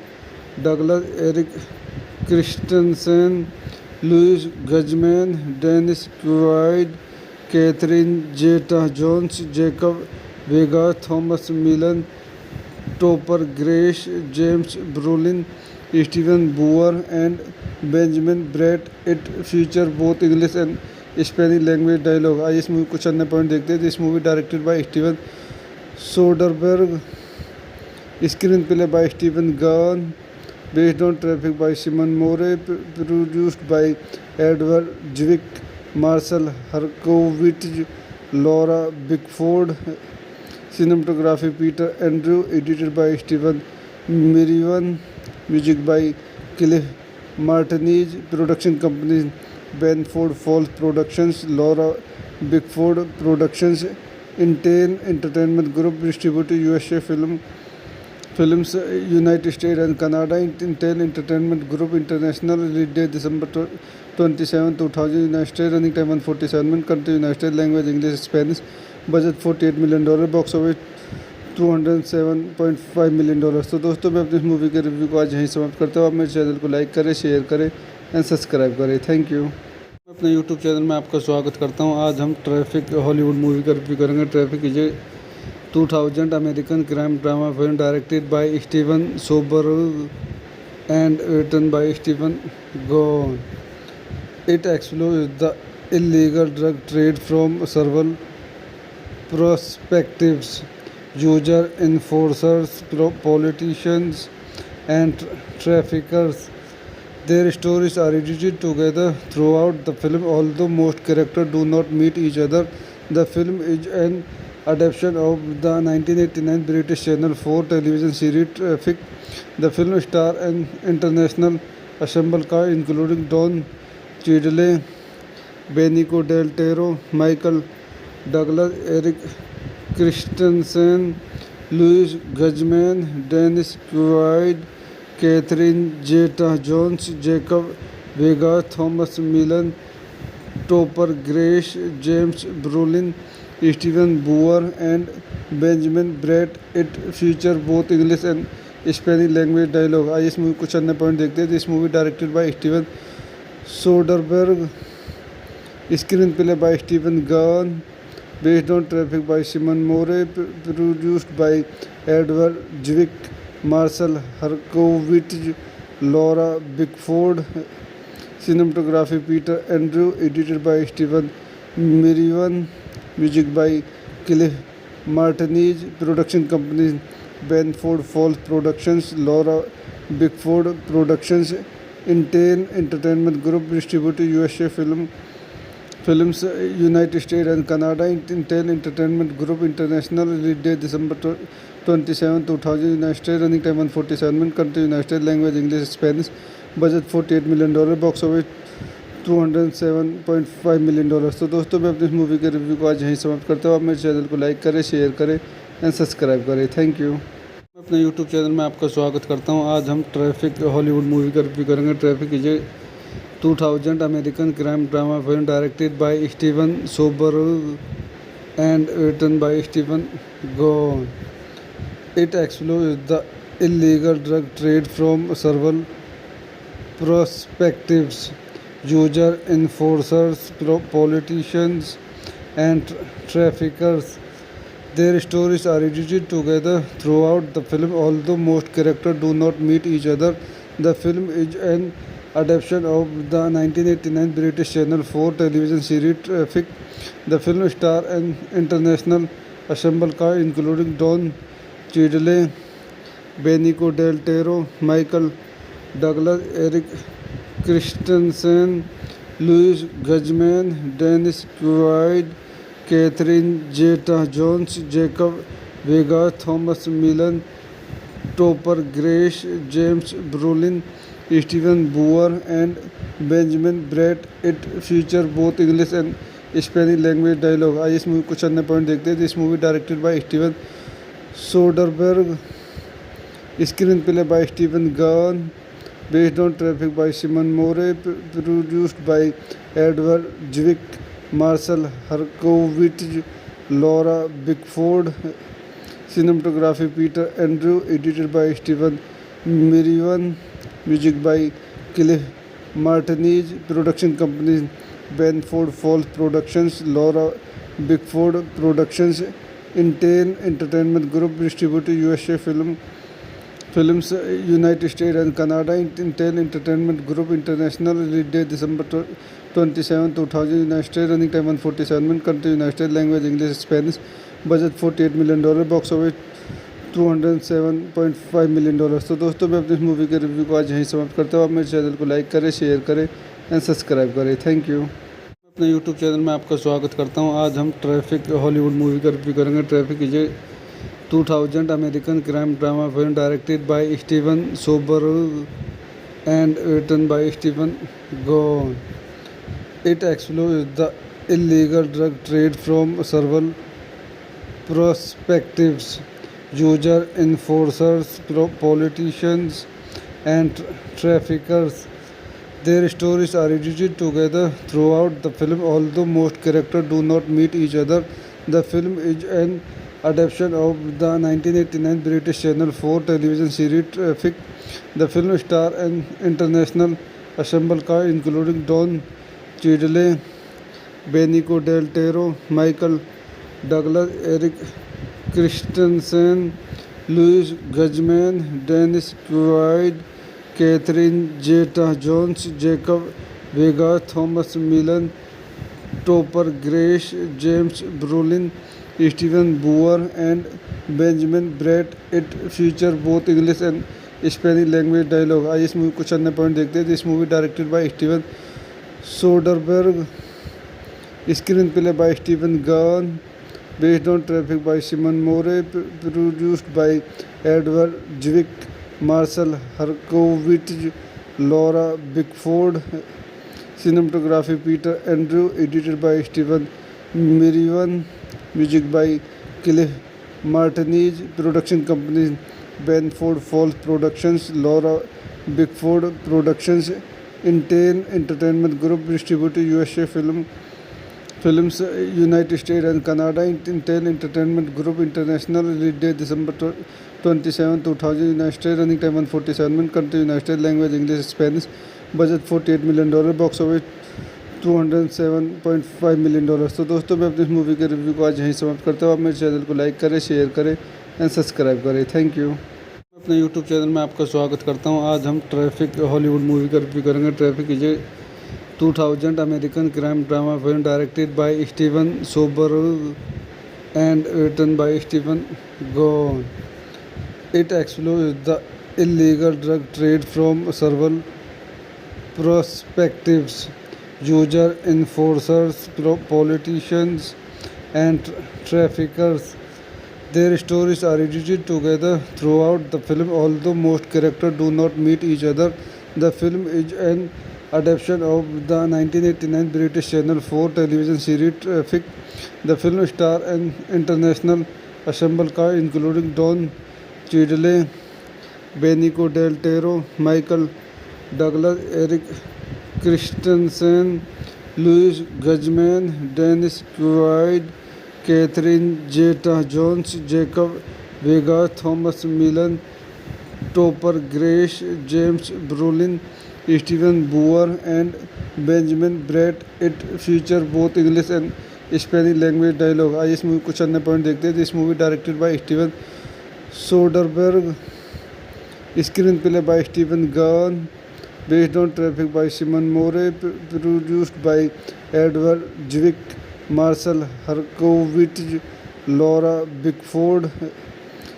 A: Douglas, Eric Christensen, Louis Guzman, Dennis Quaid, Catherine Zeta-Jones, Jacob Vega, Thomas Millen, Topper Grace, James Brolin, Stephen Boer, and Benjamin Bratt. It features both English and Spanish language dialogue. आइए इस movie कुछ अन्य point देखते हैं। This movie directed by Steven Soderbergh, screen play by Stephen gone, based on Traffic by Simon Moore, produced by Edward Zwick, Marshall Herkovitz, Laura Bickford, cinematography Peter Andrew, edited by Stephen Merriwan, music by Cliff Martinez, production companies Benford Falls Productions, Laura Bickford Productions, Inten Entertainment Group, distributor USA Films United States and Canada, Intel Entertainment Group International, release date December 27, 2000, United States, running time 147 minutes, country United States, language English Spanish, budget $48 million, box office $207.5 million. तो दोस्तों मैं अपनी इस movie के review को आज यहीं समाप्त करता हूँ। आप मेरे चैनल को लाइक करें, शेयर करें एंड सब्सक्राइब करें। Thank you. अपने यूट्यूब चैनल में आपका स्वागत करता हूँ। आज हम ट्रैफिक हॉलीवुड मूवी का रिव्यू करेंगे। Traffic is a 2000 American crime drama film directed by Steven Soderbergh and written by Stephen Gordon. It explores the illegal drug trade from several perspectives: users, enforcers, politicians, and traffickers. Their stories are edited together throughout the film, although most characters do not meet each other. The film is an adaptation of the 1989 British Channel 4 television series Traffic. The film stars an international ensemble cast including Don Cheadle, Benicio del Toro, Michael Douglas, Eric Christensen, Louis Guzman, Dennis Quaid, Catherine Zeta-Jones, Jacob Vega, Thomas Millen, Topper Grace, James Brolin, Stephen Boer, and Benjamin Bratt. It features both English and Spanish language dialogue. आइए इस movie कुछ अन्य point देखते हैं। This movie directed by Steven Soderbergh, screen play by Stephen gone, based on Traffic by Simon Moore, produced by Edward Zwick, Marshall Herkovitz, Laura Bickford, cinematography Peter Andrew, edited by Stephen Merriwan, music by Cliff Martinez, production companies Benford Falls Productions, Laura Bickford Productions, Inten Entertainment Group, distributor USA Films United States and Canada, Intel Entertainment Group International, release date December 27, 2000, United States, running time 147 minutes, country United States, language English Spanish, budget $48 million, box office $207.5 million. तो दोस्तों मैं अपनी इस movie के review को आज यहीं समाप्त करता हूँ। आप मेरे चैनल को लाइक करें, शेयर करें एंड सब्सक्राइब करें। Thank you. अपने यूट्यूब चैनल में आपका स्वागत करता हूँ। आज हम ट्रैफिक हॉलीवुड मूवी का रिव्यू करेंगे। Traffic is a 2000 American crime drama film directed by Steven Soderbergh and written by Stephen Gowan. It explores the illegal drug trade from several perspectives: user, enforcers, politicians, and traffickers. Their stories are edited together throughout the film, although most characters do not meet each other. The film is an adaptation of the 1989 British Channel 4 television series Traffic. The film stars an international ensemble cast including Don Cheadle, Benicio del Toro, Michael Douglas, Eric Christensen, Louis Guzman, Dennis Quaid, Catherine Zeta-Jones, Jacob Vega, Thomas Millen, Topper Grace, James Brolin, Stephen Boer, and Benjamin Bratt. It features both English and Spanish language dialogue. आइए इस movie कुछ अन्य point देखते हैं. This movie directed by Steven Soderbergh, screen play by Stephen gone, based on Traffic by Simon Moore, produced by Edward Zwick, Marcel Herkovich, Laura Bickford, cinematography Peter Andrew, edited by Stephen Merriwan, music by Cliff Martinez, production companies Benford Falls Productions, Laura Bickford Productions, Intel Entertainment Group, distributed USA Films, United States and Canada. Intel Entertainment Group International, release date December 27, 2000, United States, running time 147 minutes, country United States, language English, Spanish, budget $48 million, box office $207.5 million. तो दोस्तों मैं अपनी इस movie के review को आज यहीं समाप्त करता हूँ. आप मेरे चैनल को लाइक करें, शेयर करें एंड सब्सक्राइब करें. Thank you. अपने यूट्यूब चैनल में आपका स्वागत करता हूँ. आज हम ट्रैफिक हॉलीवुड मूवी का रिव्यू करेंगे. Traffic is 2000 American crime drama film directed by Steven Soderbergh and written by Stephen Gowan. It explores the illegal drug trade from several perspectives: user, enforcers, politicians, and traffickers. Their stories are edited together throughout the film, although most characters do not meet each other. The film is an adaptation of the 1989 British Channel 4 television series Traffic. The film stars an international ensemble cast including Don Cheadle, Benicio del Toro, Michael Douglas, Eric Christensen, Louis Guzman, Dennis Quaid, Catherine Zeta-Jones, Jacob Vega, Thomas Millen, Topper Grace, James Brolin, Stephen Boer, and Benjamin Bratt. It features both English and Spanish language dialogue. आइए इस movie कुछ अन्य point देखते हैं. This movie directed by Steven Soderbergh, screen play by Stephen gone, based on Traffic by Simon Moore, produced by Edward Zwick, Marcel Herkovich, Laura Bickford, cinematography Peter Andrew, edited by Stephen Merriwan, music by Cliff Martinez, production companies Benford Falls Productions, Laura Bickford Productions, Intel Entertainment Group, distributed USA Films, United States and Canada. Intel Entertainment Group International, release date December 27, 2000, United States, running time 147 minutes, country United States, language English, Spanish, budget $48 million, box office $207.5 million. तो दोस्तों मैं अपनी इस movie के review को आज यहीं समाप्त करता हूँ. आप मेरे चैनल को लाइक करें, शेयर करें एंड सब्सक्राइब करें. Thank you. अपने यूट्यूब चैनल में आपका स्वागत करता हूँ. आज हम ट्रैफिक हॉलीवुड मूवी का रिव्यू करेंगे. Traffic is 2000 American crime drama film directed by Steven Soderbergh and written by Stephen Gowan. It explores the illegal drug trade from several perspectives: user, enforcers, politicians, and traffickers. Their stories are edited together throughout the film, although most characters do not meet each other. The film is an adaptation of the 1989 British Channel 4 television series Traffic. The film stars an international ensemble cast including Don Cheadle, Benicio del Toro, Michael Douglas, Eric Christensen, Louis Guzman, Dennis Quaid, Catherine Zeta-Jones, Jacob Vega, Thomas Millen, Topper Grace, James Brolin, Stephen Boer, and Benjamin Bratt. It feature both English and Spanish language dialogue. आइए इस movie कुछ अन्य point देखते हैं. This movie directed by Steven Soderbergh, screen play by Steven gun, based on Traffic by Simon Moore, produced by Edward Zwick, Marshall Herkovitz, Laura Bickford,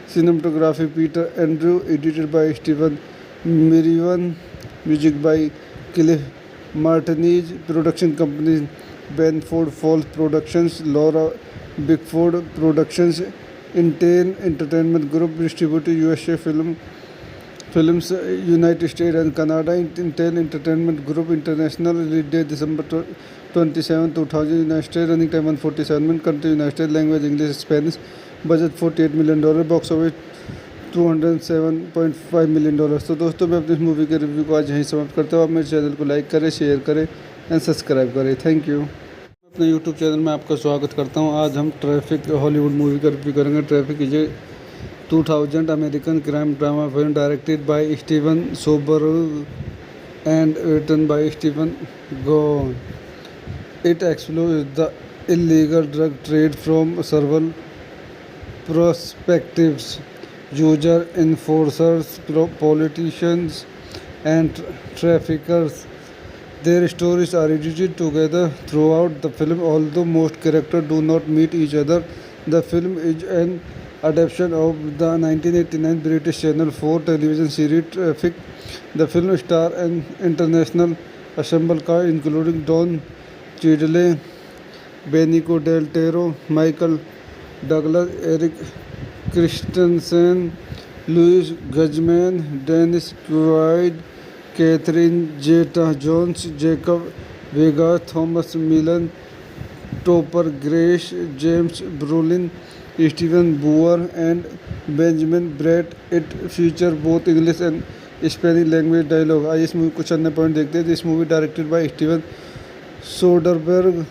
A: cinematography Peter Andrew, edited by Stephen Merriwan, music by Cliff Martinez, production companies Benford Falls Productions, Laura Bickford Productions, Intel Entertainment Group, distributed USA Films, United States and Canada. Intel Entertainment Group International, release date December 27, 2000, United States, running time 147 minutes, country United States, language English, Spanish, budget $48 million, box office $207.5 million. तो दोस्तों मैं अपनी इस movie के review को आज यहीं समाप्त करता हूँ. आप मेरे चैनल को लाइक करें, शेयर करें एंड सब्सक्राइब करें. Thank you. अपने यूट्यूब चैनल में आपका स्वागत करता हूँ. आज हम ट्रैफिक हॉलीवुड मूवी का रिव्यू करेंगे. Traffic is 2000 American crime drama film directed by Steven Soderbergh and written by Stephen Gahn. It explores the illegal drug trade from several perspectives: user, enforcers, politicians, and traffickers. Their stories are edited together throughout the film, although most characters do not meet each other. The film is an adaptation of the 1989 British Channel 4 television series Traffic. The film stars an international ensemble cast including Don Cheadle, Benicio del Toro, Michael Douglas, Eric Christensen, Louis Guzman, Dennis Quaid, Catherine Zeta-Jones, Jacob Vega, Thomas Millen, Topper Grace, James Brolin, Stephen Boer, and Benjamin Bratt. It feature both English and Spanish language dialogue. आइए इस movie कुछ अन्य point देखते हैं. This movie directed by Steven Soderbergh,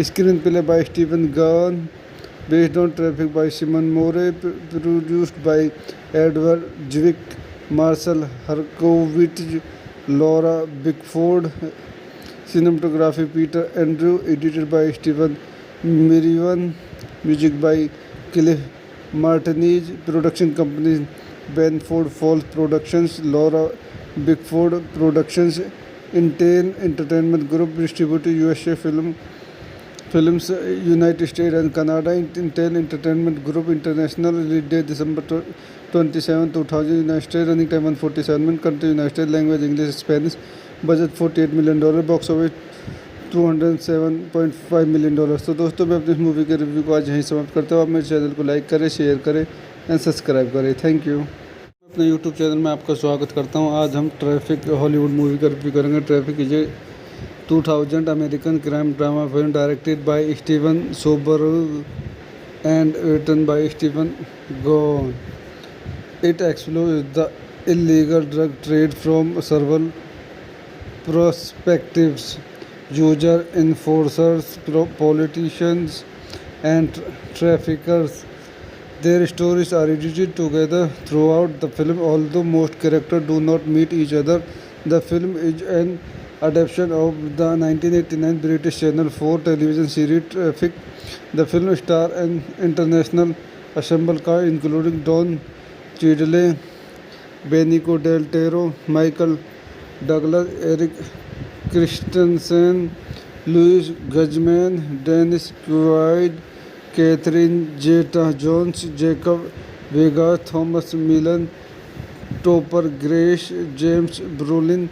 A: screen play by Steven gun, based on Traffic by Simon Moore, produced by Edward Zwick, Marshall Herkovitz, Laura Bickford, cinematography Peter Andrew, edited by Stephen Merriwan, music by Cliff Martinez, production companies Benford Falls Productions, Laura Bickford Productions, Intel Entertainment Group, distributed USA Films, United States and Canada. Intel Entertainment Group International, release date December 27, 2000, United States, running time 147 minutes, country United States, language English, Spanish, budget $48 million, box office $207.5 million. तो दोस्तों मैं अपनी इस movie के review को आज यहीं समाप्त करता हूँ. आप मेरे चैनल को लाइक करें, शेयर करें एंड सब्सक्राइब करें. Thank you. अपने यूट्यूब चैनल में आपका स्वागत करता हूँ. आज हम ट्रैफिक हॉलीवुड मूवी का रिव्यू करेंगे. Traffic is 2000 American crime drama film directed by Steven Soderbergh and written by Stephen Gahn. It explores the illegal drug trade from several perspectives: user, enforcers, politicians, and traffickers. Their stories are edited together throughout the film, although most characters do not meet each other. The film is an adaptation of the 1989 British Channel 4 television series Traffic. The film stars an international ensemble cast including Don Cheadle, Benicio del Toro, Michael Douglas, Eric Christensen, Louis Guzman, Dennis Quaid, Catherine Zeta-Jones, Jacob Vega, Thomas Millen, Topper Grace, James Brolin,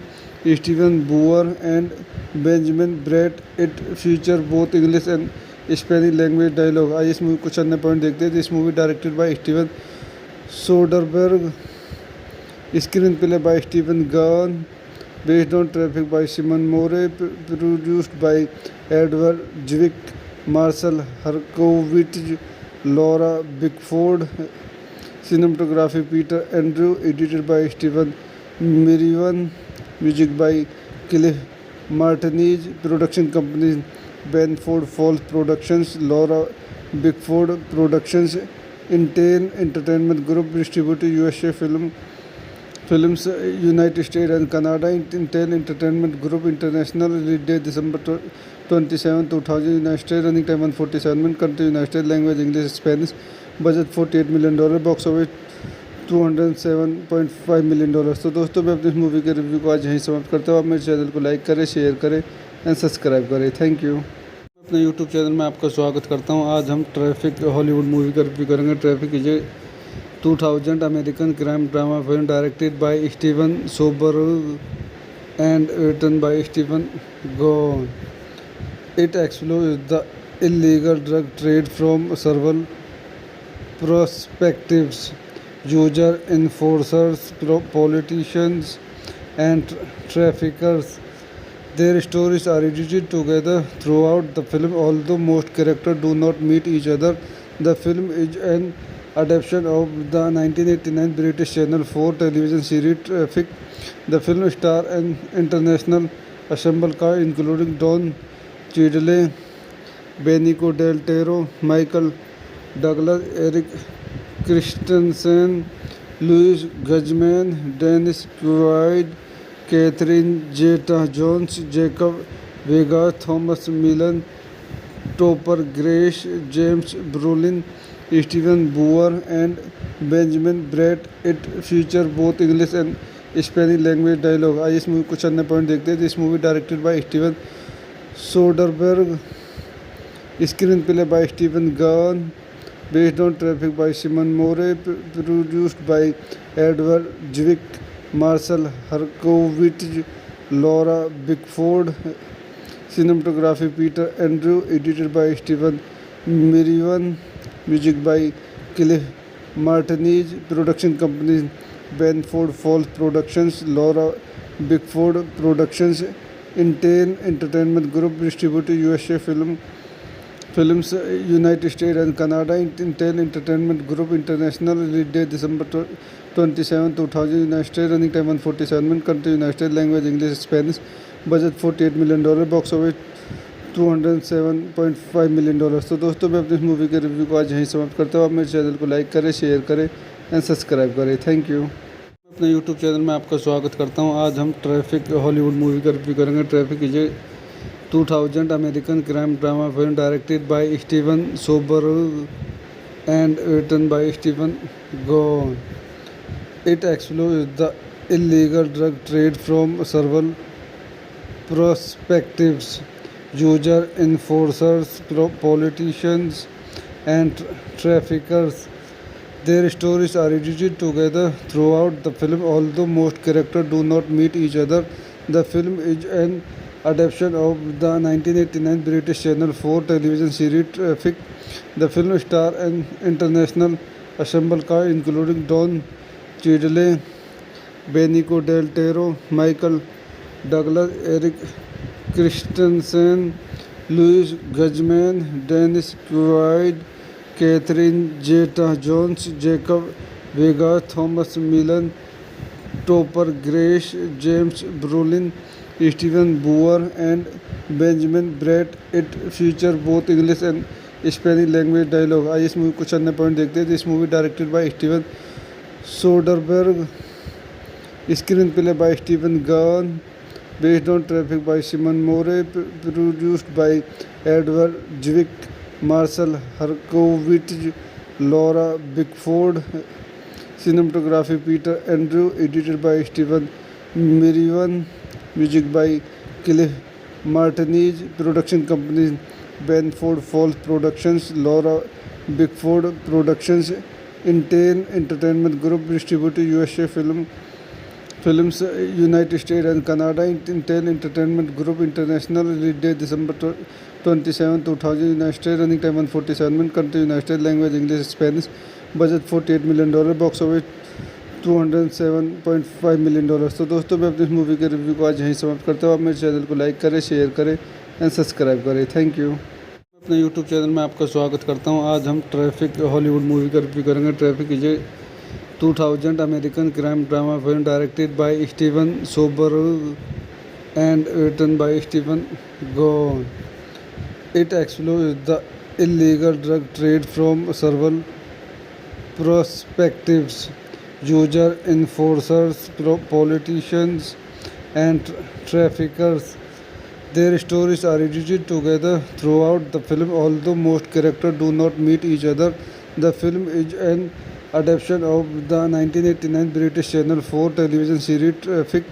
A: Stephen Boer, and Benjamin Bratt. It feature both English and Spanish language dialogue. आइए इस movie कुछ अन्य point देखते हैं. This movie directed by Steven Soderbergh, screen play by Steven gun, based on Traffic by Simon Moore, produced by Edward Zwick, Marshall Herkovitz, Laura Bickford, cinematography Peter Andrew, edited by Stephen Merriwan, music by Cliff Martinez, production companies Benford Falls Productions, Laura Bickford Productions, Intel Entertainment Group, distributed USA Films, United States and Canada. Intel Entertainment Group International, release date December 27, 2000, United States, running time 147 minutes, country United States, language English, Spanish, budget $48 million, box office $207.5 million। तो दोस्तों मैं अपनी इस movie के review को आज यहीं समाप्त करता हूँ। आप मेरे चैनल को लाइक करें, शेयर करें एंड सब्सक्राइब करें। Thank you. अपने यूट्यूब चैनल में आपका स्वागत करता हूँ। आज हम ट्रैफिक हॉलीवुड मूवी का रिव्यू करेंगे। Traffic is a 2000 American crime drama film directed by Steven Soderbergh and written by Stephen Gaghan. It explores the illegal drug trade from several perspectives: user, enforcers, politicians, and traffickers. Their stories are edited together throughout the film, although most characters do not meet each other. The film is an adaptation of the 1989 British Channel 4 television series Traffic. The film stars an international ensemble cast including Don Cheadle, Benicio del Toro, Michael Douglas, Eric Christensen, Louis Guzman, Dennis Quaid, Catherine Zeta-Jones, Jacob Vega, Thomas Millen, Topper Grace, James Brolin, Stephen Boer, and Benjamin Bratt. It features both English and Spanish language dialogue। आइए इस movie कुछ अन्य point देखते हैं। This movie directed by Steven Soderbergh, screen play by Stephen gone, based on Traffic by Simon Moore, produced by Edward Zwick, Marshall Herkovitz, Laura Bickford, cinematography Peter Andrew, edited by Stephen Merriwan, music by Cliff Martinez, production companies Benford Falls Productions, Laura Bickford Productions, Intel Entertainment Group, distributed USA Films, United States and Canada. Intel Entertainment Group International, release date December 27, 2000, United States, running time 147 minutes, country United States, language English, Spanish, budget $48 million, box office $207.5 million। तो दोस्तों मैं अपनी इस movie के review को आज यहीं समाप्त करता हूँ। आप मेरे चैनल को लाइक करें, शेयर करें एंड सब्सक्राइब करें। Thank you. अपने यूट्यूब चैनल में आपका स्वागत करता हूँ। आज हम ट्रैफिक हॉलीवुड मूवी का रिव्यू करेंगे। Traffic is a 2000 American crime drama film directed by Steven Soderbergh and written by Stephen Gahn. It explores the illegal drug trade from several perspectives: user, enforcers, politicians, and traffickers. Their stories are edited together throughout the film, although most characters do not meet each other. The film is an adaptation of the 1989 British Channel 4 television series Traffic. The film stars an international ensemble cast including Don Cheadle, Benicio del Toro, Michael Douglas, Eric Christensen, Louis Guzman, Dennis Quaid, Catherine Zeta-Jones, Jacob Vega, Thomas Millen, Topper Grace, James Brolin, Stephen Boer, and Benjamin Bratt. It features both English and Spanish language dialogue। आइए इस movie कुछ अन्य point देखते हैं। This movie directed by Steven Soderbergh, screen play by Stephen gone, based on Traffic by Simon Moore, produced by Edward Zwick, Marshall Herkovitz, Laura Bickford, cinematography Peter Andrew, edited by Stephen Merriwan, music by Cliff Martinez, production companies Benford Falls Productions, Laura Bickford Productions, Intel Entertainment Group, distributed USA Films, United States and Canada. Intel Entertainment Group International, release date December 27, 2000, United States, running time 147 minutes, country United States, language English, Spanish, budget $48 million, box office $207.5 million। तो दोस्तों मैं अपनी इस movie के review को आज यहीं समाप्त करता हूँ। आप मेरे चैनल को लाइक करें, शेयर करें एंड सब्सक्राइब करें। Thank you. अपने यूट्यूब चैनल में आपका स्वागत करता हूँ। आज हम ट्रैफिक हॉलीवुड मूवी का रिव्यू करेंगे। Traffic is a 2000 American crime drama film directed by Steven Soderbergh and written by Stephen Gahn. It explores the illegal drug trade from several perspectives: user, enforcers, politicians, and traffickers. Their stories are edited together throughout the film, although most characters do not meet each other. The film is an adaptation of the 1989 British Channel 4 television series Traffic.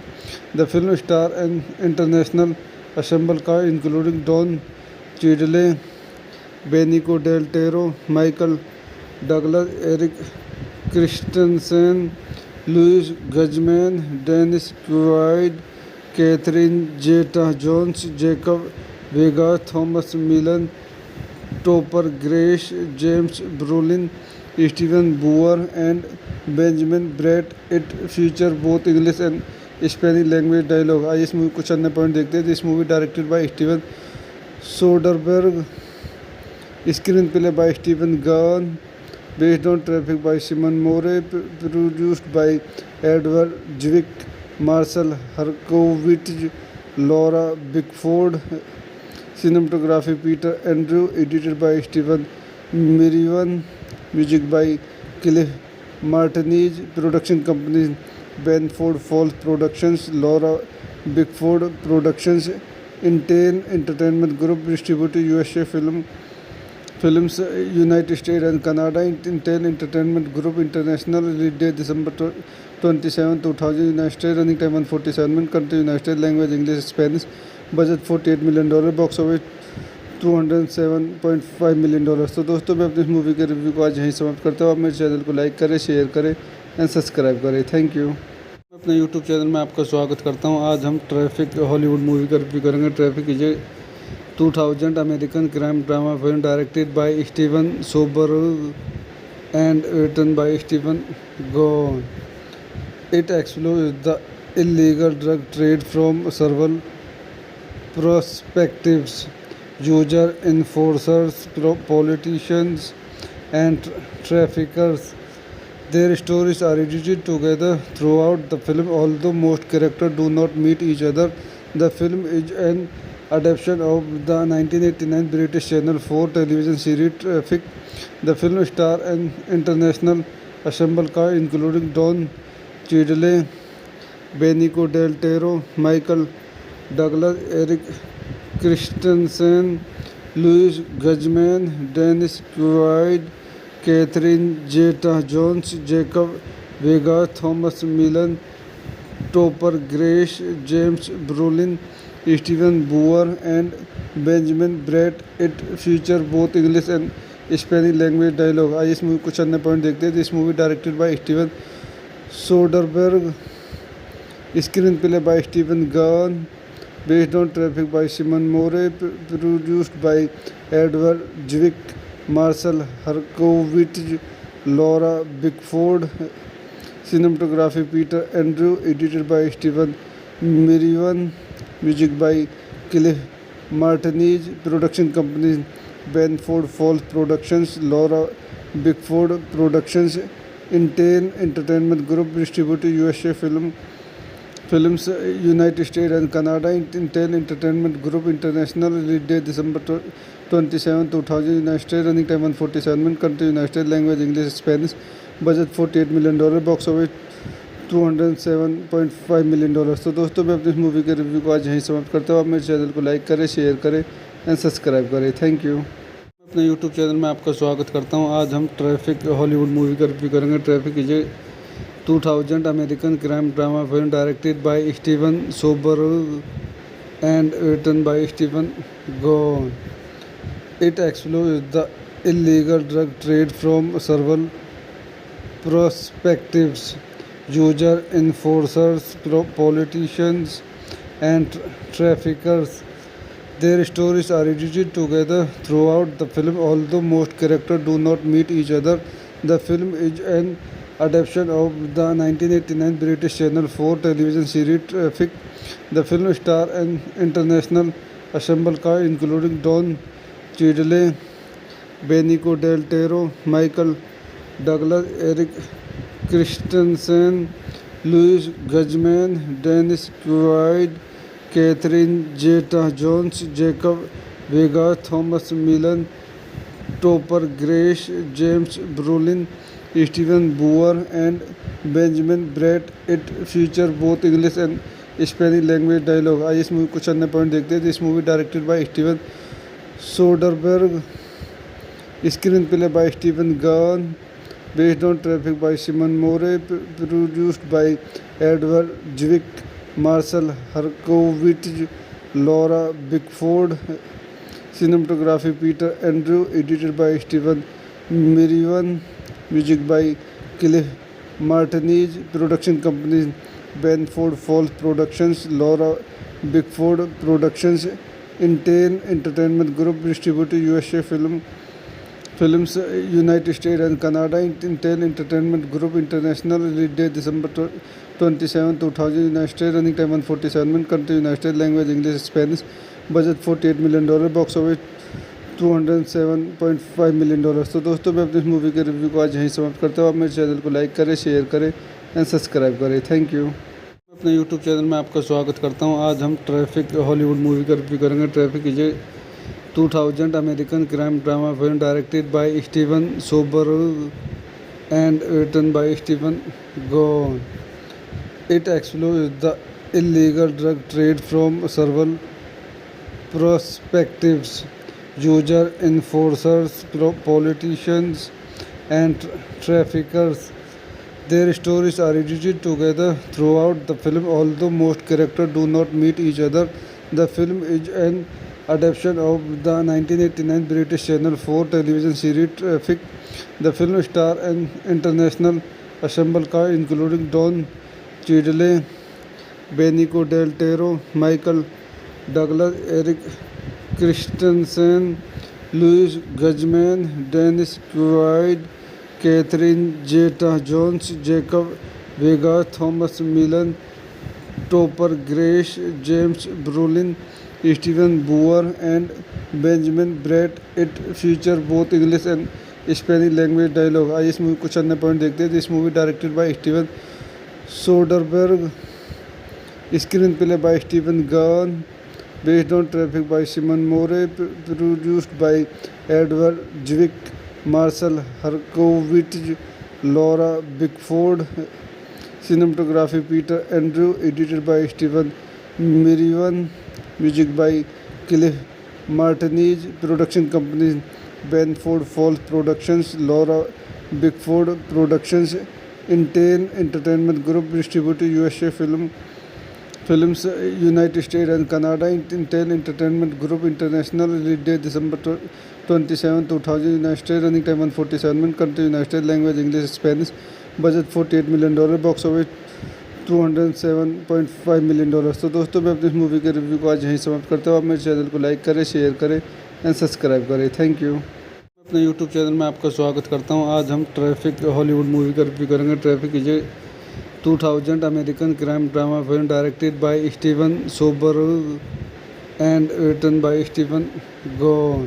A: The film stars an international ensemble cast including Don Cheadle, Benicio del Toro, Michael Douglas, Eric Christensen, Louis Guzman, Dennis Quaid, Catherine Zeta-Jones, Jacob Vega, Thomas Millen, Topper Grace, James Brolin, Stephen Boer, and Benjamin Bratt. It features both English and Spanish language dialogue. आइए इस movie कुछ अन्य point देखते हैं. This movie directed by Steven Soderbergh, screen play by Steven gun, based on Traffic by Simon Moore, produced by Edward Zwick, Marcel Herkovich, Laura Bickford, cinematography Peter Andrew, edited by Stephen Merriwan, music by Cliff Martinez, production companies Benford Falls Productions, Laura Bickford Productions, Intel Entertainment Group, distributed USA Films, United States and Canada. Intel Entertainment Group International, release date December 27, 2000, United States, running time 147 minutes, country United States, language English, Spanish, budget $48 million, box office $207.5 million. तो दोस्तों मैं अपनी इस movie के review को आज यहीं समाप्त करता हूँ. आप मेरे चैनल को लाइक करें, शेयर करें एंड सब्सक्राइब करें. Thank you. अपने यूट्यूब चैनल में आपका स्वागत करता हूँ. आज हम ट्रैफिक हॉलीवुड मूवी का रिव्यू करेंगे. Traffic is 2000 American crime drama film directed by Steven Soderbergh and written by Stephen Gahn. It explores the illegal drug trade from several perspectives: user, enforcers, politicians, and traffickers. Their stories are edited together throughout the film, although most characters do not meet each other. The film is an adaptation of the 1989 British Channel 4 television series Traffic. The film stars an international ensemble cast including Don Cheadle, Benicio del Toro, Michael Douglas, Eric Christensen, Louis Guzman, Dennis Quaid, Catherine Zeta-Jones, Jacob Vega, Thomas Millen, Topper Grace, James Brolin, Stephen Boer, and Benjamin Bratt. It features both English and Spanish language dialogue. आइए इस movie कुछ अन्य point देखते हैं. This movie directed by Steven Soderbergh, screen play by Steven gun, based on Traffic by Simon Moore, produced by Edward Zwick, Marcel Herkovich, Laura Bickford, cinematography Peter Andrew, edited by Stephen Merriwan, music by Cliff Martinez, production companies Benford Falls Productions, Laura Bickford Productions, Intel Entertainment Group, distributed USA Films, United States and Canada. Intel Entertainment Group International, release date December 27, 2000, United States, running time 147 minutes, country United States, language English, Spanish, budget $48 million, box office $207.5 million. तो दोस्तों मैं अपनी इस movie के review को आज यहीं समाप्त करता हूँ. आप मेरे चैनल को लाइक करें, शेयर करें एंड सब्सक्राइब करें. Thank you. अपने यूट्यूब चैनल में आपका स्वागत करता हूँ. आज हम ट्रैफिक हॉलीवुड मूवी का रिव्यू करेंगे. Traffic is 2000 American crime drama film directed by Steven Soderbergh and written by Stephen Gahn. It explores the illegal drug trade from several perspectives: user, enforcers, politicians, and traffickers. Their stories are edited together throughout the film, although most characters do not meet each other. The film is an adaptation of the 1989 British Channel 4 television series Traffic. The film stars an international ensemble cast including Don Cheadle, Benicio del Toro, Michael Douglas, Eric Christensen, Louis Guzman, Dennis Quaid, Catherine Zeta-Jones, Jacob Vega, Thomas Milan, Topper Grace, James Brolin, Stephen Boer, and Benjamin Bratt. It feature both English and Spanish language dialogue. आइए इस movie कुछ अन्य point देखते हैं. This movie directed by Steven Soderbergh, screen play by Stephen gone, based on Traffic by Simon Moore, produced by Edward Zwick, Marcel Herkovich, Laura Bickford, cinematography Peter Andrew, edited by Stephen Merriwan, music by Cliff Martinez, production companies Benford Falls Productions, Laura Bickford Productions, Intel Entertainment Group, distributed USA Films, United States and Canada. Intel Entertainment Group International, release date December 27, 2000, United States, running time 147 minutes, country United States, language English, Spanish, budget $48 million, box office $207.5 million. तो दोस्तों मैं अपनी इस movie के review को आज यहीं समाप्त करता हूँ. आप मेरे चैनल को लाइक करें, शेयर करें एंड सब्सक्राइब करें. Thank you. अपने यूट्यूब चैनल में आपका स्वागत करता हूँ. आज हम ट्रैफिक हॉलीवुड मूवी का रिव्यू करेंगे. Traffic is 2000 American crime drama film directed by Steven Soderbergh and written by Stephen Gahn. It explores the illegal drug trade from several perspectives: user, enforcers, politicians, and traffickers. Their stories are edited together throughout the film, although most characters do not meet each other. The film is an adaptation of the 1989 British Channel 4 television series Traffic. The film stars an international ensemble cast including Don Cheadle, Benicio del Toro, Michael Douglas, Eric Christensen, Louis Guzman, Dennis Quaid, Catherine Zeta-Jones, Jacob Vega, Thomas Milan, Topper Grace, James Brolin, Stephen Boer, and Benjamin Bratt. It feature both English and Spanish language dialogue. आइए इस movie कुछ अन्य point देखते हैं. This movie directed by Steven Soderbergh, screen play by Stephen gone, based on Traffic by Simon Moore, produced by Edward Zwick, Marcel Herkovich, Laura Bickford, cinematography Peter Andrew, edited by Stephen Merriwan, music by Cliff Martinez, production companies Benford Falls Productions, Laura Bickford Productions, Intel Entertainment Group, distributed USA Films, United States and Canada. Intel Entertainment Group International, release date December 27, 2000, United States, running time 147 minutes, country United States, language English, Spanish, budget $48 million, box office $207.5 million. तो दोस्तों मैं अपनी इस movie के review को आज यहीं समाप्त करता हूँ. आप मेरे चैनल को लाइक करें, शेयर करें एंड सब्सक्राइब करें. Thank you. अपने यूट्यूब चैनल में आपका स्वागत करता हूँ. आज हम ट्रैफिक हॉलीवुड मूवी का रिव्यू करेंगे. Traffic is 2000 American crime drama film directed by Steven Soderbergh and written by Stephen Gahn.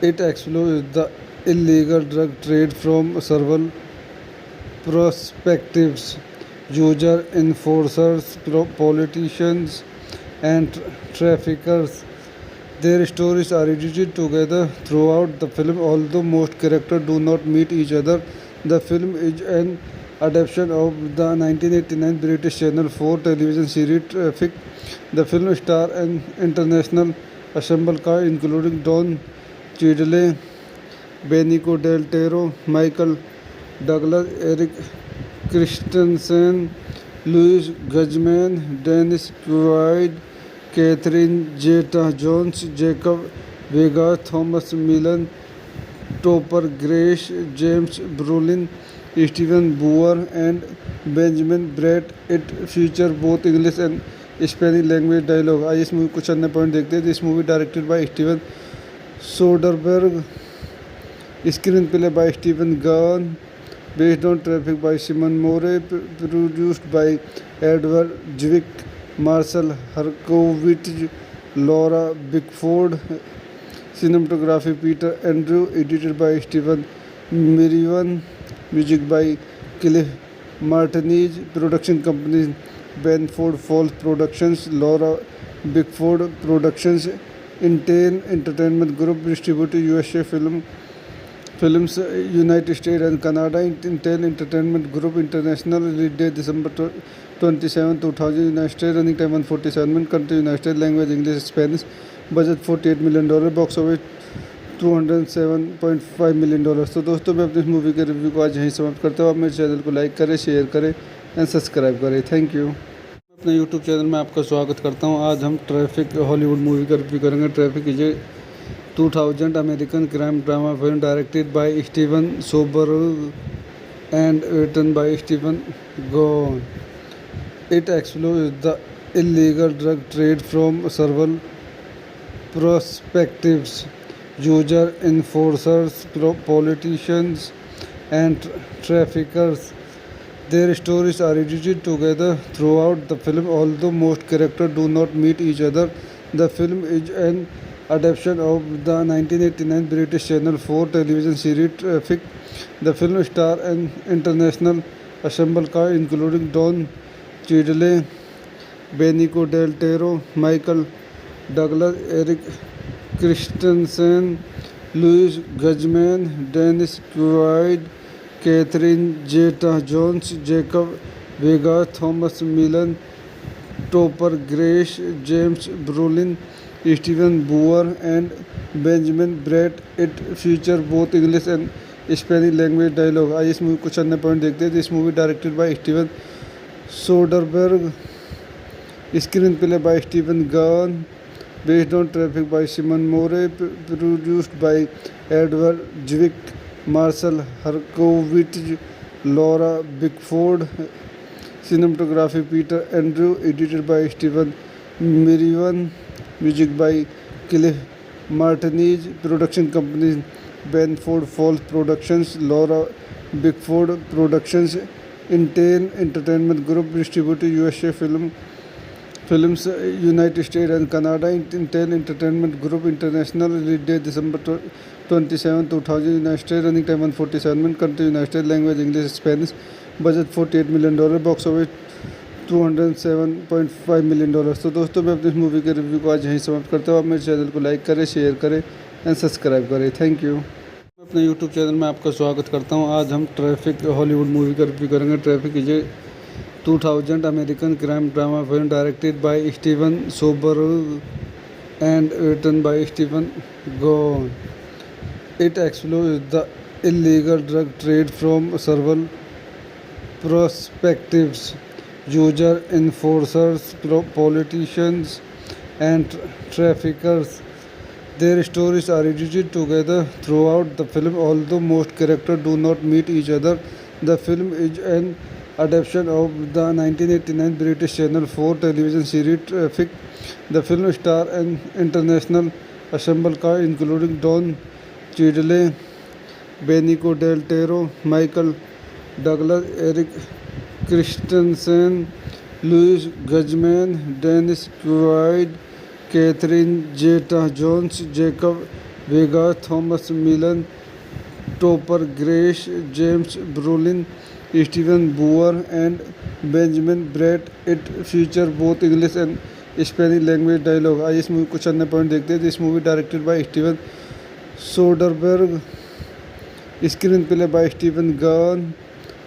A: It explores the illegal drug trade from several perspectives: user, enforcers, politicians, and traffickers. Their stories are edited together throughout the film, although most characters do not meet each other. The film is an adaptation of the 1989 British Channel 4 television series Traffic. The film stars an international ensemble cast including Don Cheadle, Benicio del Toro, Michael Douglas, Eric Christensen, Louis Guzman, Dennis Quaid, Catherine Zeta-Jones, Jacob Vega, Thomas Milan, Topper Grace, James Brolin, Stephen Boer, and Benjamin Bratt. It feature both English and Spanish language dialogue. आइए इस movie कुछ अन्य point देखते हैं. This movie directed by Steven Soderbergh, screen play by Stephen gone, based on Traffic by Simon Moore, produced by Edward Zwick, Marcel Herkovich, Laura Bickford, cinematography Peter Andrew, edited by Stephen Merriwan, music by Cliff Martinez, production companies Benford Falls Productions, Laura Bickford Productions, Intel Entertainment Group distributed USA films United States and Canada. Intel Entertainment Group International release date December 27, 2000. United States running time 147 minutes. Country United States. Language English Spanish. Budget $48 million. Box office $207.5 million। तो दोस्तों मैं अपनी इस movie के review को आज यहीं समाप्त करता हूँ। आप मेरे चैनल को लाइक करें, शेयर करें एंड सब्सक्राइब करें। Thank you. अपने यूट्यूब चैनल में आपका स्वागत करता हूँ। आज हम ट्रैफिक हॉलीवुड मूवी का रिव्यू करेंगे। Traffic is a 2000 American crime drama film directed by Steven Soderbergh and written by Stephen Gordon. It explores the illegal drug trade from several perspectives: user, enforcers, politicians, and traffickers. Their stories are edited together throughout the film, although most characters do not meet each other. The film is an adaptation of the 1989 British Channel 4 television series Traffic. The film stars an international ensemble cast including Don Cheadle, Benicio del Toro, Michael Douglas, Eric Christensen, Louis Guzman, Dennis Quaid, Catherine Zeta-Jones, Jacob Vega, Thomas Millen, Topper Grace, James Brolin, Stephen Boer, and Benjamin Bratt. It features both English and Spanish language dialogue। आइए इस movie कुछ अन्य point देखते हैं। This movie directed by Steven Soderbergh, screen play by Stephen gone, based on Traffic by Simon Moore, produced by Edward Zwick, Marshall Herkovitz, Laura Bickford, cinematography Peter Andrew, edited by Stephen Merriwan, music by Cliff Martinez, production companies Benford Falls Productions, Laura Bickford Productions. Intel Entertainment Group distributed USA films United States and Canada. Intel Entertainment Group International release date December 27, 2000. United States running time 147 minutes. Country United States. Language English Spanish. Budget $48 million. Box office $207.5 million। तो दोस्तों मैं अपनी इस movie के review को आज यहीं समाप्त करता हूँ। आप मेरे चैनल को लाइक करें, शेयर करें एंड सब्सक्राइब करें। Thank you. अपने यूट्यूब चैनल में आपका स्वागत करता हूँ। आज हम ट्रैफिक हॉलीवुड मूवी का रिव्यू करेंगे। Traffic is a 2000 American crime drama film directed by Steven Soderbergh and written by Stephen Gordon. It explores the illegal drug trade from several perspectives: user, enforcers, politicians, and traffickers. Their stories are edited together throughout the film, although most characters do not meet each other. The film is an adaptation of the 1989 British Channel 4 television series Traffic. The film stars an international ensemble cast including Don Cheadle, Benicio del Toro, Michael Douglas, Eric Christensen, Louis Guzman, Dennis Quaid, Catherine Zeta-Jones, Jacob Vega, Thomas Millen, Topper Grace, James Brolin, Stephen Boer, and Benjamin Bratt. It features both English and Spanish language dialogue। आइए इस movie कुछ अन्य point देखते हैं। This movie directed by Steven Soderbergh, screen play by Stephen gone,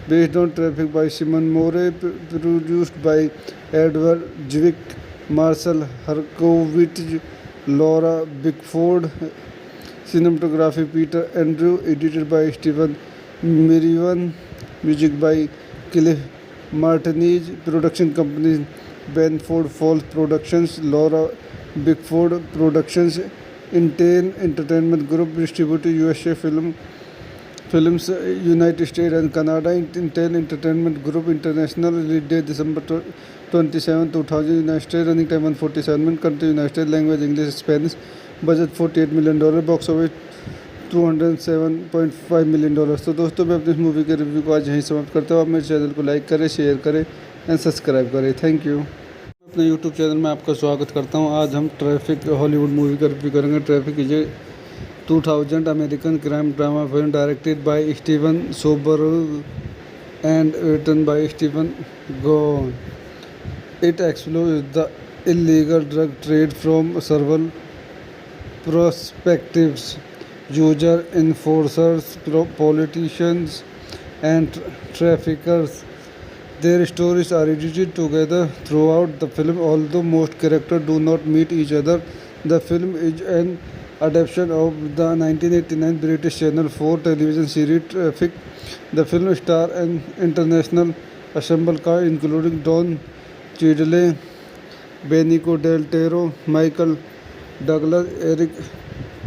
A: based on Traffic by Simon Moore, produced by Edward Zwick, Marshall Herkovitz, Laura Bickford, cinematography Peter Andrew, edited by Stephen Merriwan, music by Cliff Martinez, production companies Benford Falls Productions, Laura Bickford Productions. Intel Entertainment Group distributed USA films United States and Canada. Intel Entertainment Group International release date December 27, 2000. United States running time 147 minutes. Country United States. Language English Spanish. Budget $48 million. Box office $207.5 million। तो दोस्तों मैं अपनी इस movie के review को आज यहीं समाप्त करता हूँ। आप मेरे चैनल को लाइक करें, शेयर करें एंड सब्सक्राइब करें। Thank you. अपने यूट्यूब चैनल में आपका स्वागत करता हूँ। आज हम ट्रैफिक हॉलीवुड मूवी का रिव्यू करेंगे। Traffic is a 2000 American crime drama film directed by Steven Soderbergh and written by Stephen Gordon. It explores the illegal drug trade from several perspectives, user enforcers, politicians, and traffickers. Their stories are edited together throughout the film, although most characters do not meet each other. The film is an adaptation of the 1989 British Channel 4 television series Traffic. The film stars an international ensemble cast including Don Cheadle, Benicio del Toro, Michael Douglas, Eric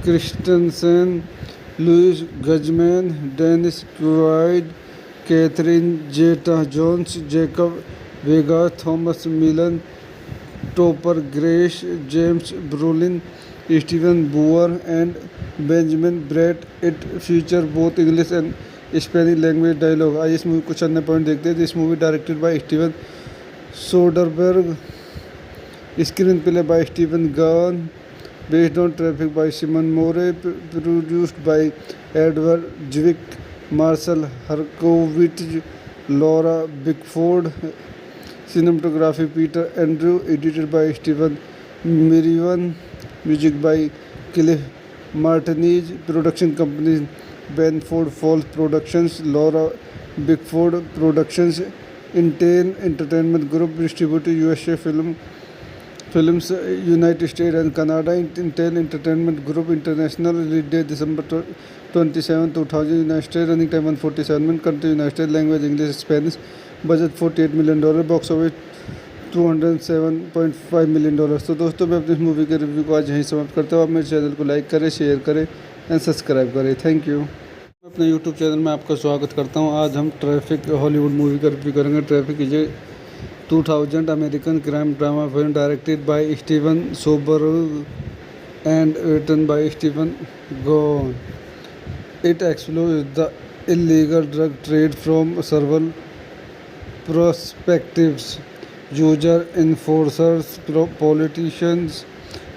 A: Christensen, Louis Guzman, Dennis Quaid, Catherine Zeta-Jones, Jacob Vega, Thomas Millen, Topper Grace, James Brolin, Stephen Boer, and Benjamin Bratt. It features both English and Spanish language dialogue. आइए इस movie कुछ अन्य point देखते हैं. This movie directed by Steven Soderbergh, screenplay by Stephen Gunn, based on Traffic by Simon Moore, produced by Edward Zwick, Marcel Herkovich, Laura Bickford, cinematography Peter Andrew, edited by Stephen Merriwan, music by Cliff Martinez, production companies Benford Falls Productions, Laura Bickford Productions, Intel Entertainment Group, distributed USA Films, United States and Canada. Intel Entertainment Group International, release date December 27, 2000, United States, running time 147 minutes, country United States, language English, Spanish, budget $48 million, box office $207.5 million. तो दोस्तों मैं अपनी इस movie के review को आज यहीं समाप्त करता हूँ. आप मेरे चैनल को लाइक करें, शेयर करें एंड सब्सक्राइब करें. Thank you. मैं अपने यूट्यूब चैनल में आपका स्वागत करता हूँ. आज हम ट्रैफिक हॉलीवुड मूवी का रिव्यू करेंगे. Traffic is 2000 American crime drama film directed by Steven Soderbergh and written by Stephen Gunn. It explores the illegal drug trade from several perspectives: user enforcers, politicians,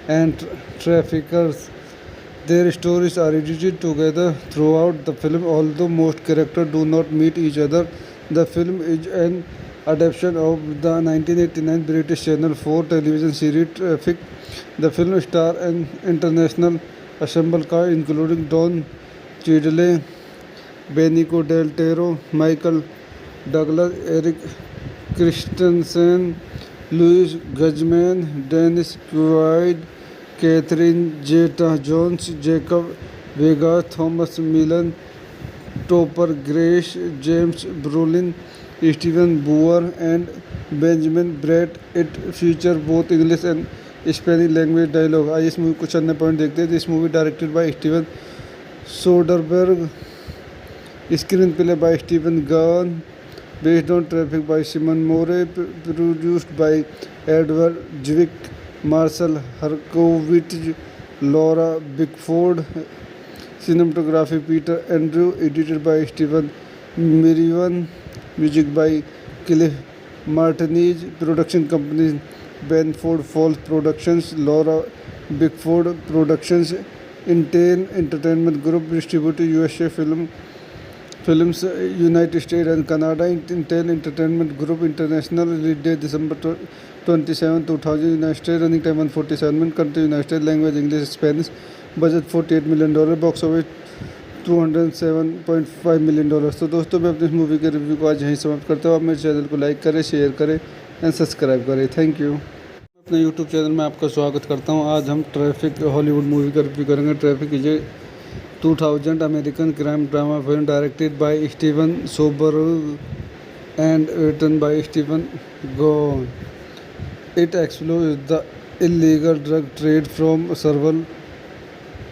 A: and traffickers. Their stories are edited together throughout the film, although most characters do not meet each other. The film is an adaptation of the 1989 British Channel 4 television series Traffic. The film stars an international ensemble cast including Don Cheadle, Benicio del Toro, Michael Douglas, Eric Christensen, Louis Guzman, Dennis Quaid, Catherine Zeta-Jones, Jacob Vega, Thomas Millen, Topper Grace, James Brolin, Stephen Boer, and Benjamin Bratt. It features both English and Spanish language dialogue. आइए इस movie कुछ अन्य point देखते हैं. This movie directed by Steven Soderbergh, screenplay by Stephen Gunn, based on Traffic by Simon Moore, produced by Edward Zwick, Marcel Herkovich, Laura Bickford, cinematography Peter Andrew, edited by Stephen Merriwan, music by Cliff Martinez, production companies Benford Falls Productions, Laura Bickford Productions, Intel Entertainment Group, distributed USA Films, United States and Canada. Intel Entertainment Group International, release date December 27, 2000, United States, running time 147 minutes, country United States, language English, Spanish, budget $48 million, box office $207.5 million. तो दोस्तों मैं अपनी इस movie के review को आज यहीं समाप्त करता हूँ. आप मेरे चैनल को लाइक करें, शेयर करें एंड सब्सक्राइब करें. Thank you. अपने यूट्यूब चैनल में आपका स्वागत करता हूँ. आज हम ट्रैफिक हॉलीवुड मूवी का रिव्यू करेंगे. Traffic is 2000 American crime drama film directed by Steven Soderbergh and written by Stephen Gunn. It explores the illegal drug trade from several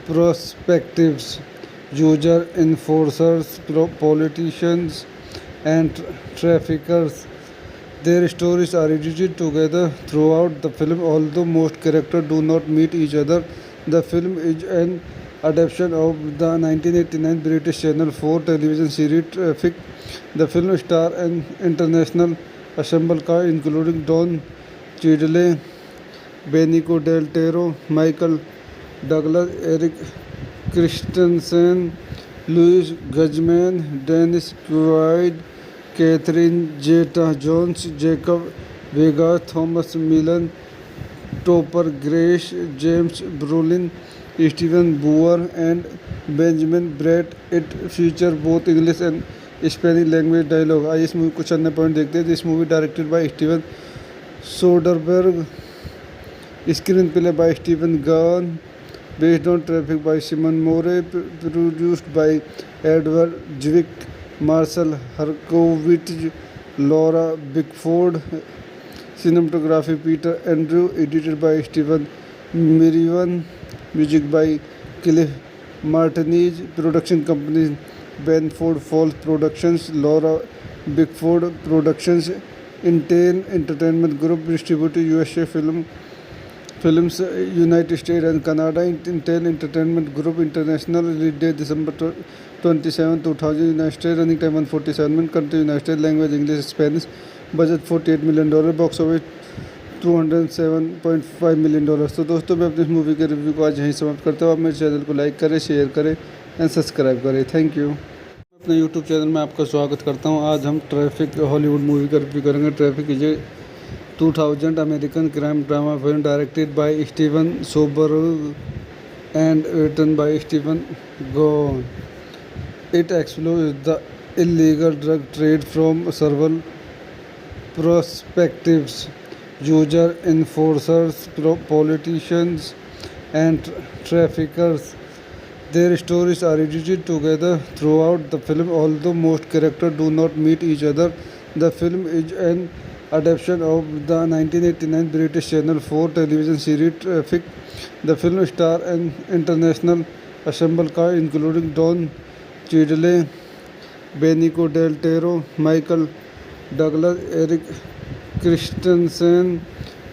A: perspectives: user enforcers, politicians, and traffickers. Their stories are edited together throughout the film, although most characters do not meet each other. The film is an adaptation of the 1989 British Channel 4 television series Traffic. The film stars an international ensemble cast including Don Cheadle, Benicio del Toro, Michael Douglas, Eric Christensen, Louis Guzman, Dennis Quaid, Catherine Zeta-Jones, Jacob Vega, Thomas Millen, Topper Grace, James Brolin, Stephen Boer and Benjamin Bratt. It features both English and Spanish language dialogue. आइए इस movie कुछ अन्य point देखते हैं. This movie directed by Steven Soderbergh, screen play by Steven gun, based on Traffic by Simon Moore, produced by Edward Zwick, Marcel Herkovich, Laura Bickford, cinematography Peter Andrew, edited by Stephen Merriwan, music by Cliff Martinez, production companies Benford Falls Productions, Laura Bickford Productions, Intel Entertainment Group, distributed USA Films, United States and Canada. Intel Entertainment Group International, release date December 27, 2000, United States, running time 147 minutes, country United States, language English, Spanish, budget $48 million, box office $207.5 million. तो दोस्तों मैं अपनी इस movie के review को आज यहीं समाप्त करता हूँ. आप मेरे चैनल को लाइक करें, शेयर करें एंड सब्सक्राइब करें. Thank you. अपने यूट्यूब चैनल में आपका स्वागत करता हूँ. आज हम ट्रैफिक हॉलीवुड मूवी का रिव्यू करेंगे. Traffic is 2000 American crime drama film directed by Steven Soderbergh and written by Stephen Gahn. It explores the illegal drug trade from several perspectives: user, enforcers, politicians, and traffickers. Their stories are edited together throughout the film, although most characters do not meet each other. The film is an adaptation of the 1989 British Channel 4 television series Traffic. The film stars an international ensemble cast including Don Cheadle, Benicio del Toro, Michael Douglas, Eric Christensen,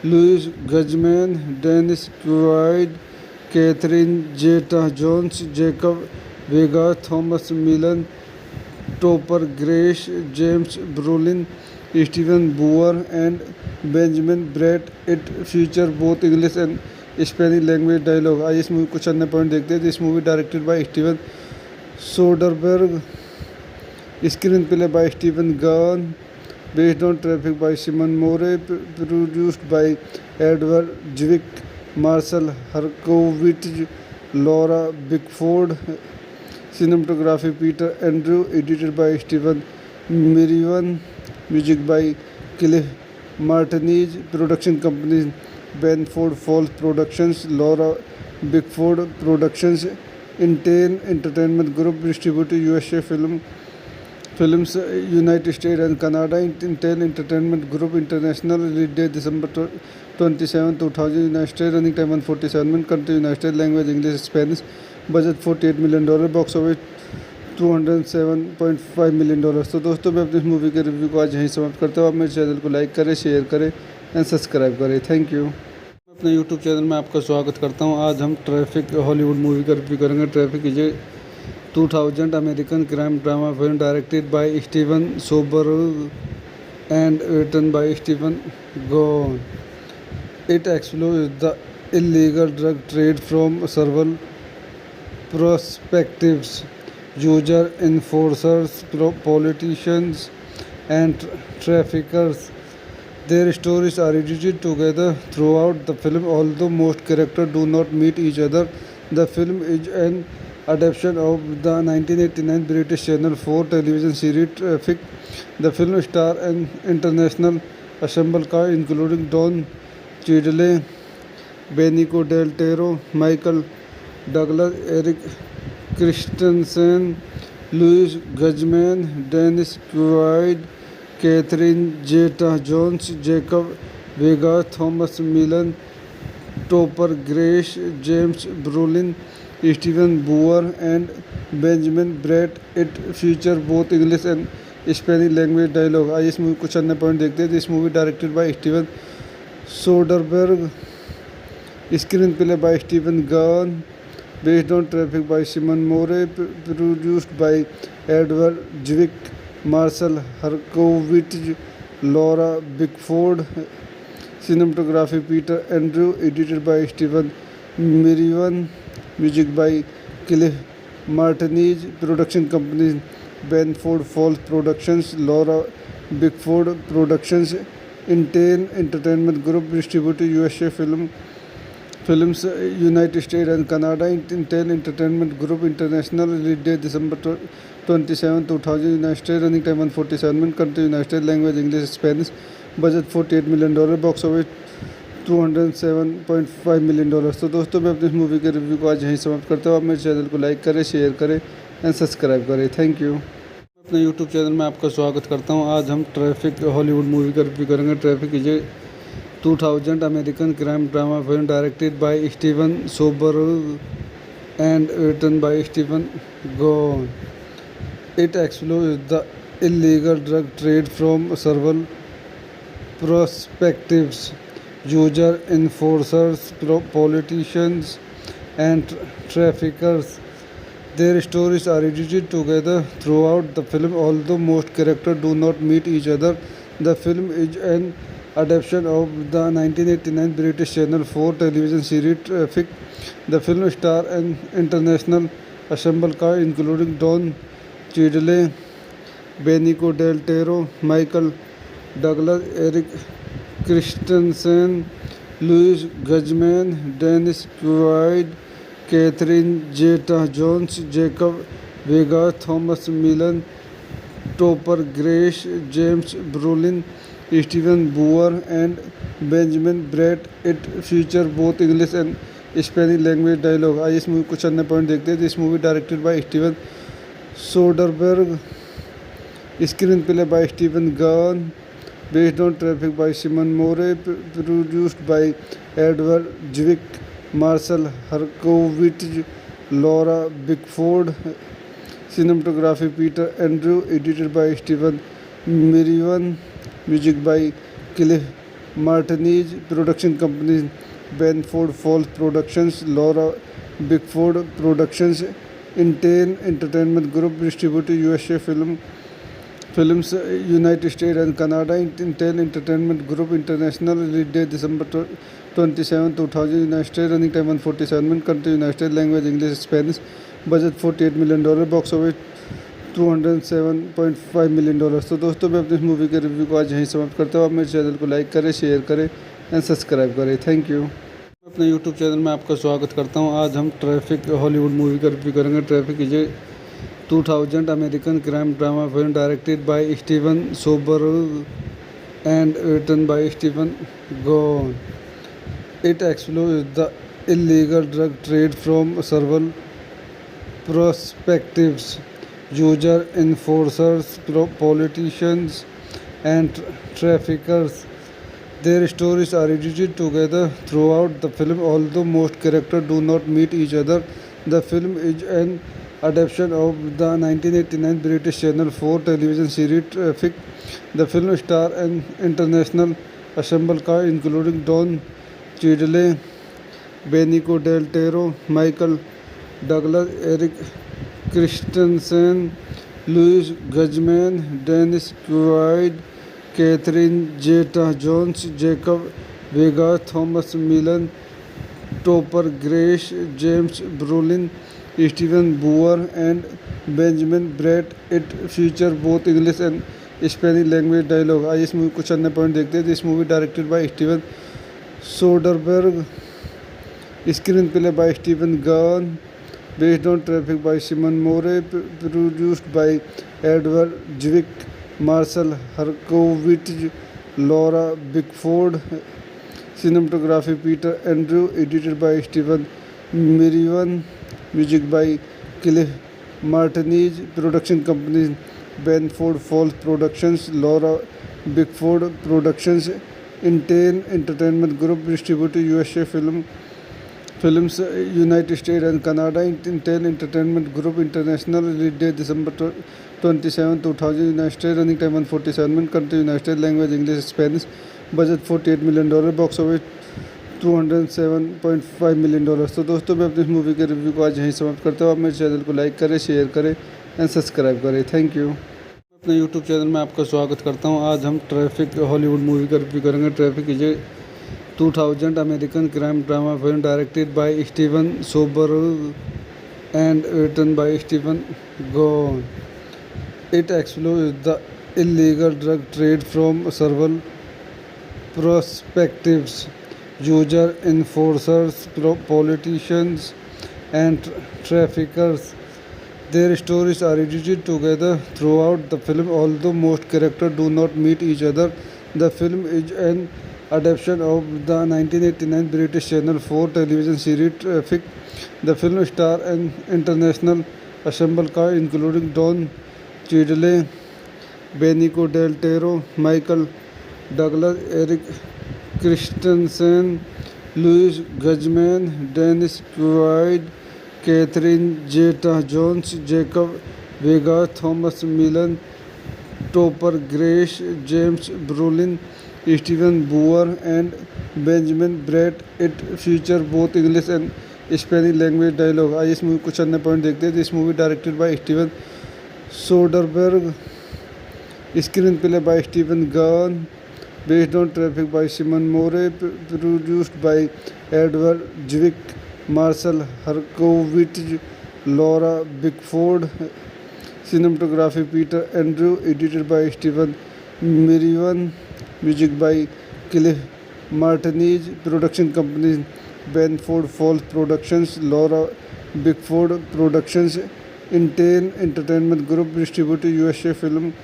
A: Louis Guzman, Dennis Quaid, Catherine Zeta-Jones, Jacob Vega, Thomas Millen, Topper Grace, James Brolin, Stephen Boer and Benjamin Bratt. It features both English and Spanish language dialogue. आइए इस movie कुछ अन्य point देखते हैं. This movie directed by Steven Soderbergh, screen play by Steven gun, based on Traffic by Simon Moore, produced by Edward Zwick, Marcel Herkovich, Laura Bickford, cinematography Peter Andrew, edited by Stephen Merriwan, music by Cliff Martinez, production companies Benford Falls Productions, Laura Bickford Productions, Intel Entertainment Group, distributed USA Films, United States and Canada. Intel Entertainment Group International, release date December 27, 2000, United States, running time 147 minutes, country United States, language English, Spanish, budget $48 million, box office $207.5 million. तो दोस्तों मैं अपनी इस movie के review को आज यहीं समाप्त करता हूँ. आप मेरे चैनल को लाइक करें, शेयर करें एंड सब्सक्राइब करें. Thank you. अपने यूट्यूब चैनल में आपका स्वागत करता हूँ. आज हम ट्रैफिक हॉलीवुड मूवी का रिव्यू करेंगे. Traffic is 2000 American crime drama film directed by Steven Soderbergh and written by Stephen Gahn. It explores the illegal drug trade from several perspectives: user, enforcers, politicians, and traffickers. Their stories are edited together throughout the film, although most characters do not meet each other. The film is an adaptation of the 1989 British Channel 4 television series Traffic. The film stars an international ensemble cast including Don Cheadle, Benicio del Toro, Michael Douglas, Eric Christensen, Louis Guzman, Dennis Quaid, Catherine Zeta-Jones, Jacob Vega, Thomas Millen, Topper Grace, James Brolin, Stephen Boer and Benjamin Bratt. It features both English and Spanish language dialogue. आइए इस movie कुछ अन्य point देखते हैं. This movie directed by Steven Soderbergh, screen play by Steven gun, based on Traffic by Simon Moore, produced by Edward Zwick, Marcel Herkovich, Laura Bickford, cinematography Peter Andrew, edited by Stephen Merriwan, music by Cliff Martinez, production companies Benford Falls Productions, Laura Bickford Productions, Intel Entertainment Group, distributed USA Films United States and Canada Intel Entertainment Group International release date December 27, 2000 United States running time 147 minutes country United States language English Spanish budget $48 million box office $207.5 million। तो दोस्तों मैं अपनी इस movie के review को आज यहीं समाप्त करता हूँ। आप मेरे चैनल को लाइक करें, शेयर करें एंड सब्सक्राइब करें। Thank you. अपने यूट्यूब चैनल में आपका स्वागत करता हूँ। आज हम ट्रैफिक हॉलीवुड मूवी का रिव्यू करेंगे। Traffic is a 2000 American crime drama film directed by Steven Soderbergh and written by Stephen Gordon. It explores the illegal drug trade from several perspectives: user, enforcers, politicians, and traffickers. Their stories are edited together throughout the film, although most characters do not meet each other. The film is an adaptation of the 1989 British Channel 4 television series Traffic. The film stars an international ensemble cast including Don Cheadle, Benicio del Toro, Michael Douglas, Eric Christensen, Louis Guzman, Dennis Quaid, Catherine Zeta-Jones, Jacob Vega, Thomas Millen, Topper Grace, James Brolin, Stephen Boer, and Benjamin Bratt. It features both English and Spanish language dialogue। आइए इस movie कुछ अन्य point देखते हैं। This movie directed by Steven Soderbergh, screen play by Stephen gone, based on Traffic by Simon Moore, produced by Edward Zwick, Marcel Herkovich, Laura Bickford, cinematography Peter Andrew, edited by Stephen Merriwan, music by Cliff Martinez, production companies Benford Falls Productions, Laura Bickford Productions, Intel Entertainment Group, distributed USA Films United States and Canada Intel Entertainment Group International release date December 27, 2000 United States running time 147 minutes country United States language English Spanish budget $48 million box office $207.5 million। तो दोस्तों मैं अपनी इस movie के review को आज यहीं समाप्त करता हूँ। आप मेरे चैनल को लाइक करें, शेयर करें एंड सब्सक्राइब करें। Thank you. अपने यूट्यूब चैनल में आपका स्वागत करता हूँ। आज हम ट्रैफिक हॉलीवुड मूवी का रिव्यू करेंगे। Traffic is a 2000 American crime drama film directed by Steven Soderbergh and written by Stephen Gordon. It explores the illegal drug trade from several perspectives: user, enforcers, politicians, and traffickers. Their stories are edited together throughout the film, although most characters do not meet each other. The film is an adaptation of the 1989 British Channel 4 television series Traffic. The film stars an international ensemble cast including Don Cheadle, Benicio del Toro, Michael Douglas, Eric Christensen, Louis Guzman, Dennis Quaid, Catherine Zeta-Jones, Jacob Vega, Thomas Millen, Topper Grace, James Brolin, Stephen Boer, and Benjamin Bratt. It features both English and Spanish language dialogue। आइए इस movie कुछ अन्य point देखते हैं। This movie directed by Steven Soderbergh, screen play by Stephen gone, based on Traffic by Simon Moore, produced by Edward Zwick, Marcel Herkovich, Laura Bickford, cinematography Peter Andrew, edited by Stephen Merriwan, music by Cliff Martinez, production companies Benford Falls Productions, Laura Bickford Productions, Intel Entertainment Group, distributed USA Films United States and Canada Intel Entertainment Group International release date December 27, 2000 United States running time 147 minutes country United States language English Spanish budget $48 million box office $207.5 million। तो दोस्तों मैं अपनी इस movie के review को आज यहीं समाप्त करता हूँ। आप मेरे चैनल को लाइक करें, शेयर करें एंड सब्सक्राइब करें। Thank you. अपने यूट्यूब चैनल में आपका स्वागत करता हूँ। आज हम ट्रैफिक हॉलीवुड मूवी का रिव्यू करेंगे। Traffic is a 2000 American crime drama film directed by Steven Soderbergh and written by Stephen Gordon. It explores the illegal drug trade from several perspectives: user enforcers, politicians, and traffickers. Their stories are edited together throughout the film, although most characters do not meet each other. The film is an adaptation of the 1989 British Channel 4 television series Traffic. The film stars an international ensemble cast including Don Cheadle, Benicio del Toro, Michael Douglas, Eric Christensen, Louis Guzman, Dennis Quaid, Catherine Zeta-Jones, Jacob Vega, Thomas Millen, Topper Grace, James Brolin, Stephen Boer, and Benjamin Bratt. It features both English and Spanish language dialogue. आइए इस movie कुछ अन्य point देखते हैं. This movie directed by Steven Soderbergh, screen play by Steven gun, based on Traffic by Simon Moore, produced by Edward Zwick, Marcel Herkovich, Laura Bickford, cinematography Peter Andrew, edited by Stephen Merriwan, music by Cliff Martinez, production companies Benford Falls Productions, Laura Bickford Productions, Intel Entertainment Group, distributed USA Films,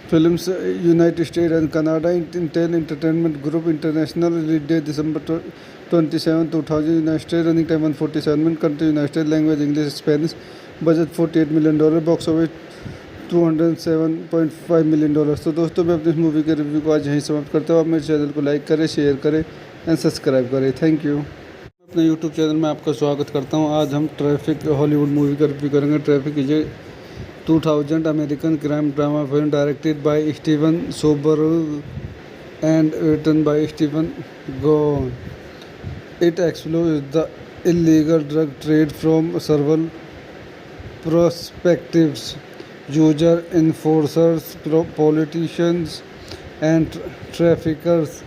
A: United States and Canada. Intel Entertainment Group International, release date December 27, 2000, United States, running time 147 minutes, country United States, language English, Spanish, budget $48 million, box office $207.5 million. तो दोस्तों मैं अपनी इस movie के review को आज यहीं समाप्त करता हूँ. आप मेरे चैनल को लाइक करें, शेयर करें एंड सब्सक्राइब करें. Thank you. अपने यूट्यूब चैनल में आपका स्वागत करता हूँ. आज हम ट्रैफिक हॉलीवुड मूवी का रिव्यू करेंगे. Traffic is 2000 American crime drama film directed by Steven Soderbergh and written by Stephen Gahn. It explores the illegal drug trade from several perspectives: user enforcers, politicians, and traffickers.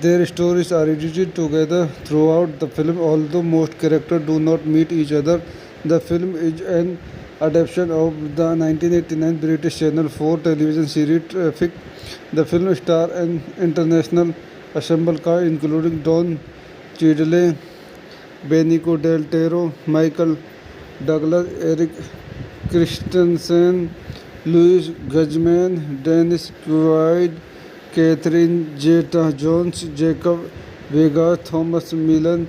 A: Their stories are edited together throughout the film, although most characters do not meet each other. The film is an adaptation of the 1989 British Channel 4 television series Traffic. The film stars an international ensemble cast including Don Cheadle, Benicio del Toro, Michael Douglas, Eric Christensen, Louis Guzman, Dennis Quaid, Catherine Zeta-Jones, Jacob Vega, Thomas Millen,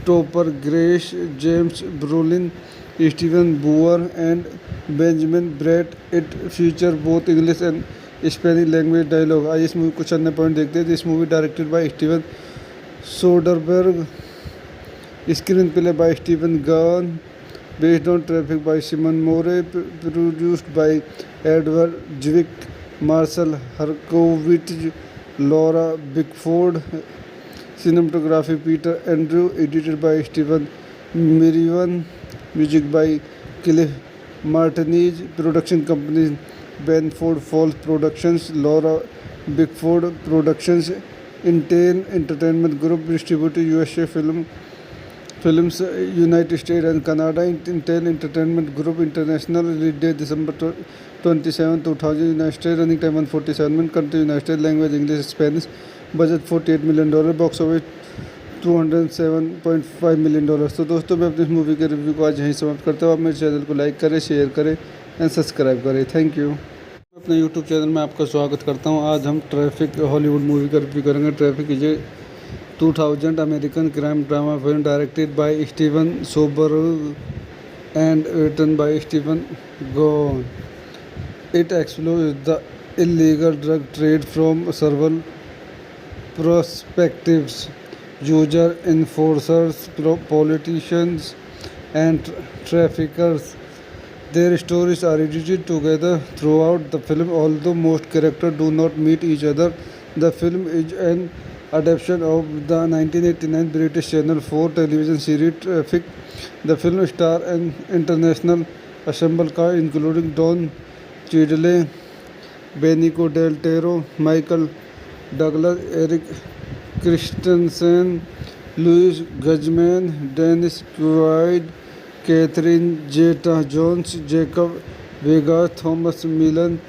A: Topper Grace, James Brolin, Stephen Boer, and Benjamin Bratt. It features both English and Spanish language dialogue. आइए इस movie कुछ अन्य point देखते हैं. This movie directed by Steven Soderbergh, screen play by Steven gun, based on Traffic by Simon Moore, produced by Edward Zwick, Marcel Herkovich, Laura Bickford, cinematography Peter Andrew, edited by Stephen Merriwan, music by Cliff Martinez, production companies Benford Falls Productions, Laura Bickford Productions, Intel Entertainment Group, distributed USA Films, United States and Canada. Intel Entertainment Group International, release date December 27, 2000, United States, running time 147 minutes, country United States, language English, Spanish, budget $48 million, box office $207.5 million. तो दोस्तों मैं अपनी इस movie के review को आज यहीं समाप्त करता हूँ. आप मेरे चैनल को लाइक करें, शेयर करें एंड सब्सक्राइब करें. Thank you. अपने यूट्यूब चैनल में आपका स्वागत करता हूँ. आज हम ट्रैफिक हॉलीवुड मूवी का रिव्यू करेंगे. Traffic is 2000 American crime drama film directed by Steven Soderbergh and written by Stephen Gahn. It explores the illegal drug trade from several perspectives: user enforcers, politicians, and traffickers. Their stories are edited together throughout the film, although most characters do not meet each other. The film is an adaptation of the 1989 British Channel 4 television series Traffic. The film stars an international ensemble cast including Don Cheadle, Benicio del Toro, Michael Douglas, Eric Christensen, Louis Guzman, Dennis Quaid, Catherine Zeta-Jones, Jacob Vega, Thomas Millen,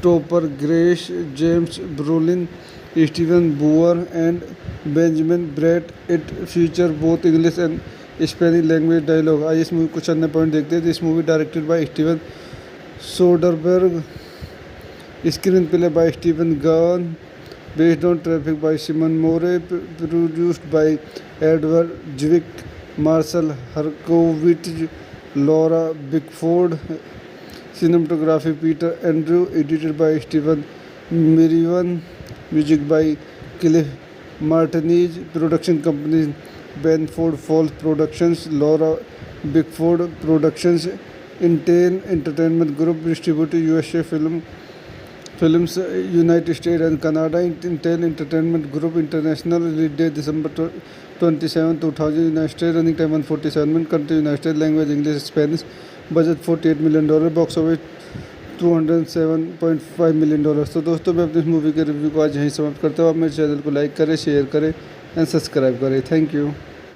A: Topper Grace, James Brolin, Stephen Boer and Benjamin Bratt. It feature both English and Spanish language dialogue. आइए इस movie कुछ अन्य point देखते हैं। This movie directed by Steven Soderbergh, screen play by Steven gun, based on Traffic by Simon Moore, produced by Edward Zwick, Marcel Herkovitz, Laura Bickford, cinematography Peter Andrew, edited by Stephen Merriwan, music by Cliff Martinez, production company Benford Falls Productions, Laura Bickford Productions, Intel Entertainment Group, distributed USA Films, United States and Canada. Intel Entertainment Group International, release date December 27, 2000, United States, running time 147 minutes, country United States, language English, Spanish, budget $48 million, box office $207.5 million। तो दोस्तों मैं अपनी इस movie के review को आज यहीं समाप्त करता हूँ। आप मेरे चैनल को लाइक करें, शेयर करें एंड सब्सक्राइब करें। Thank you.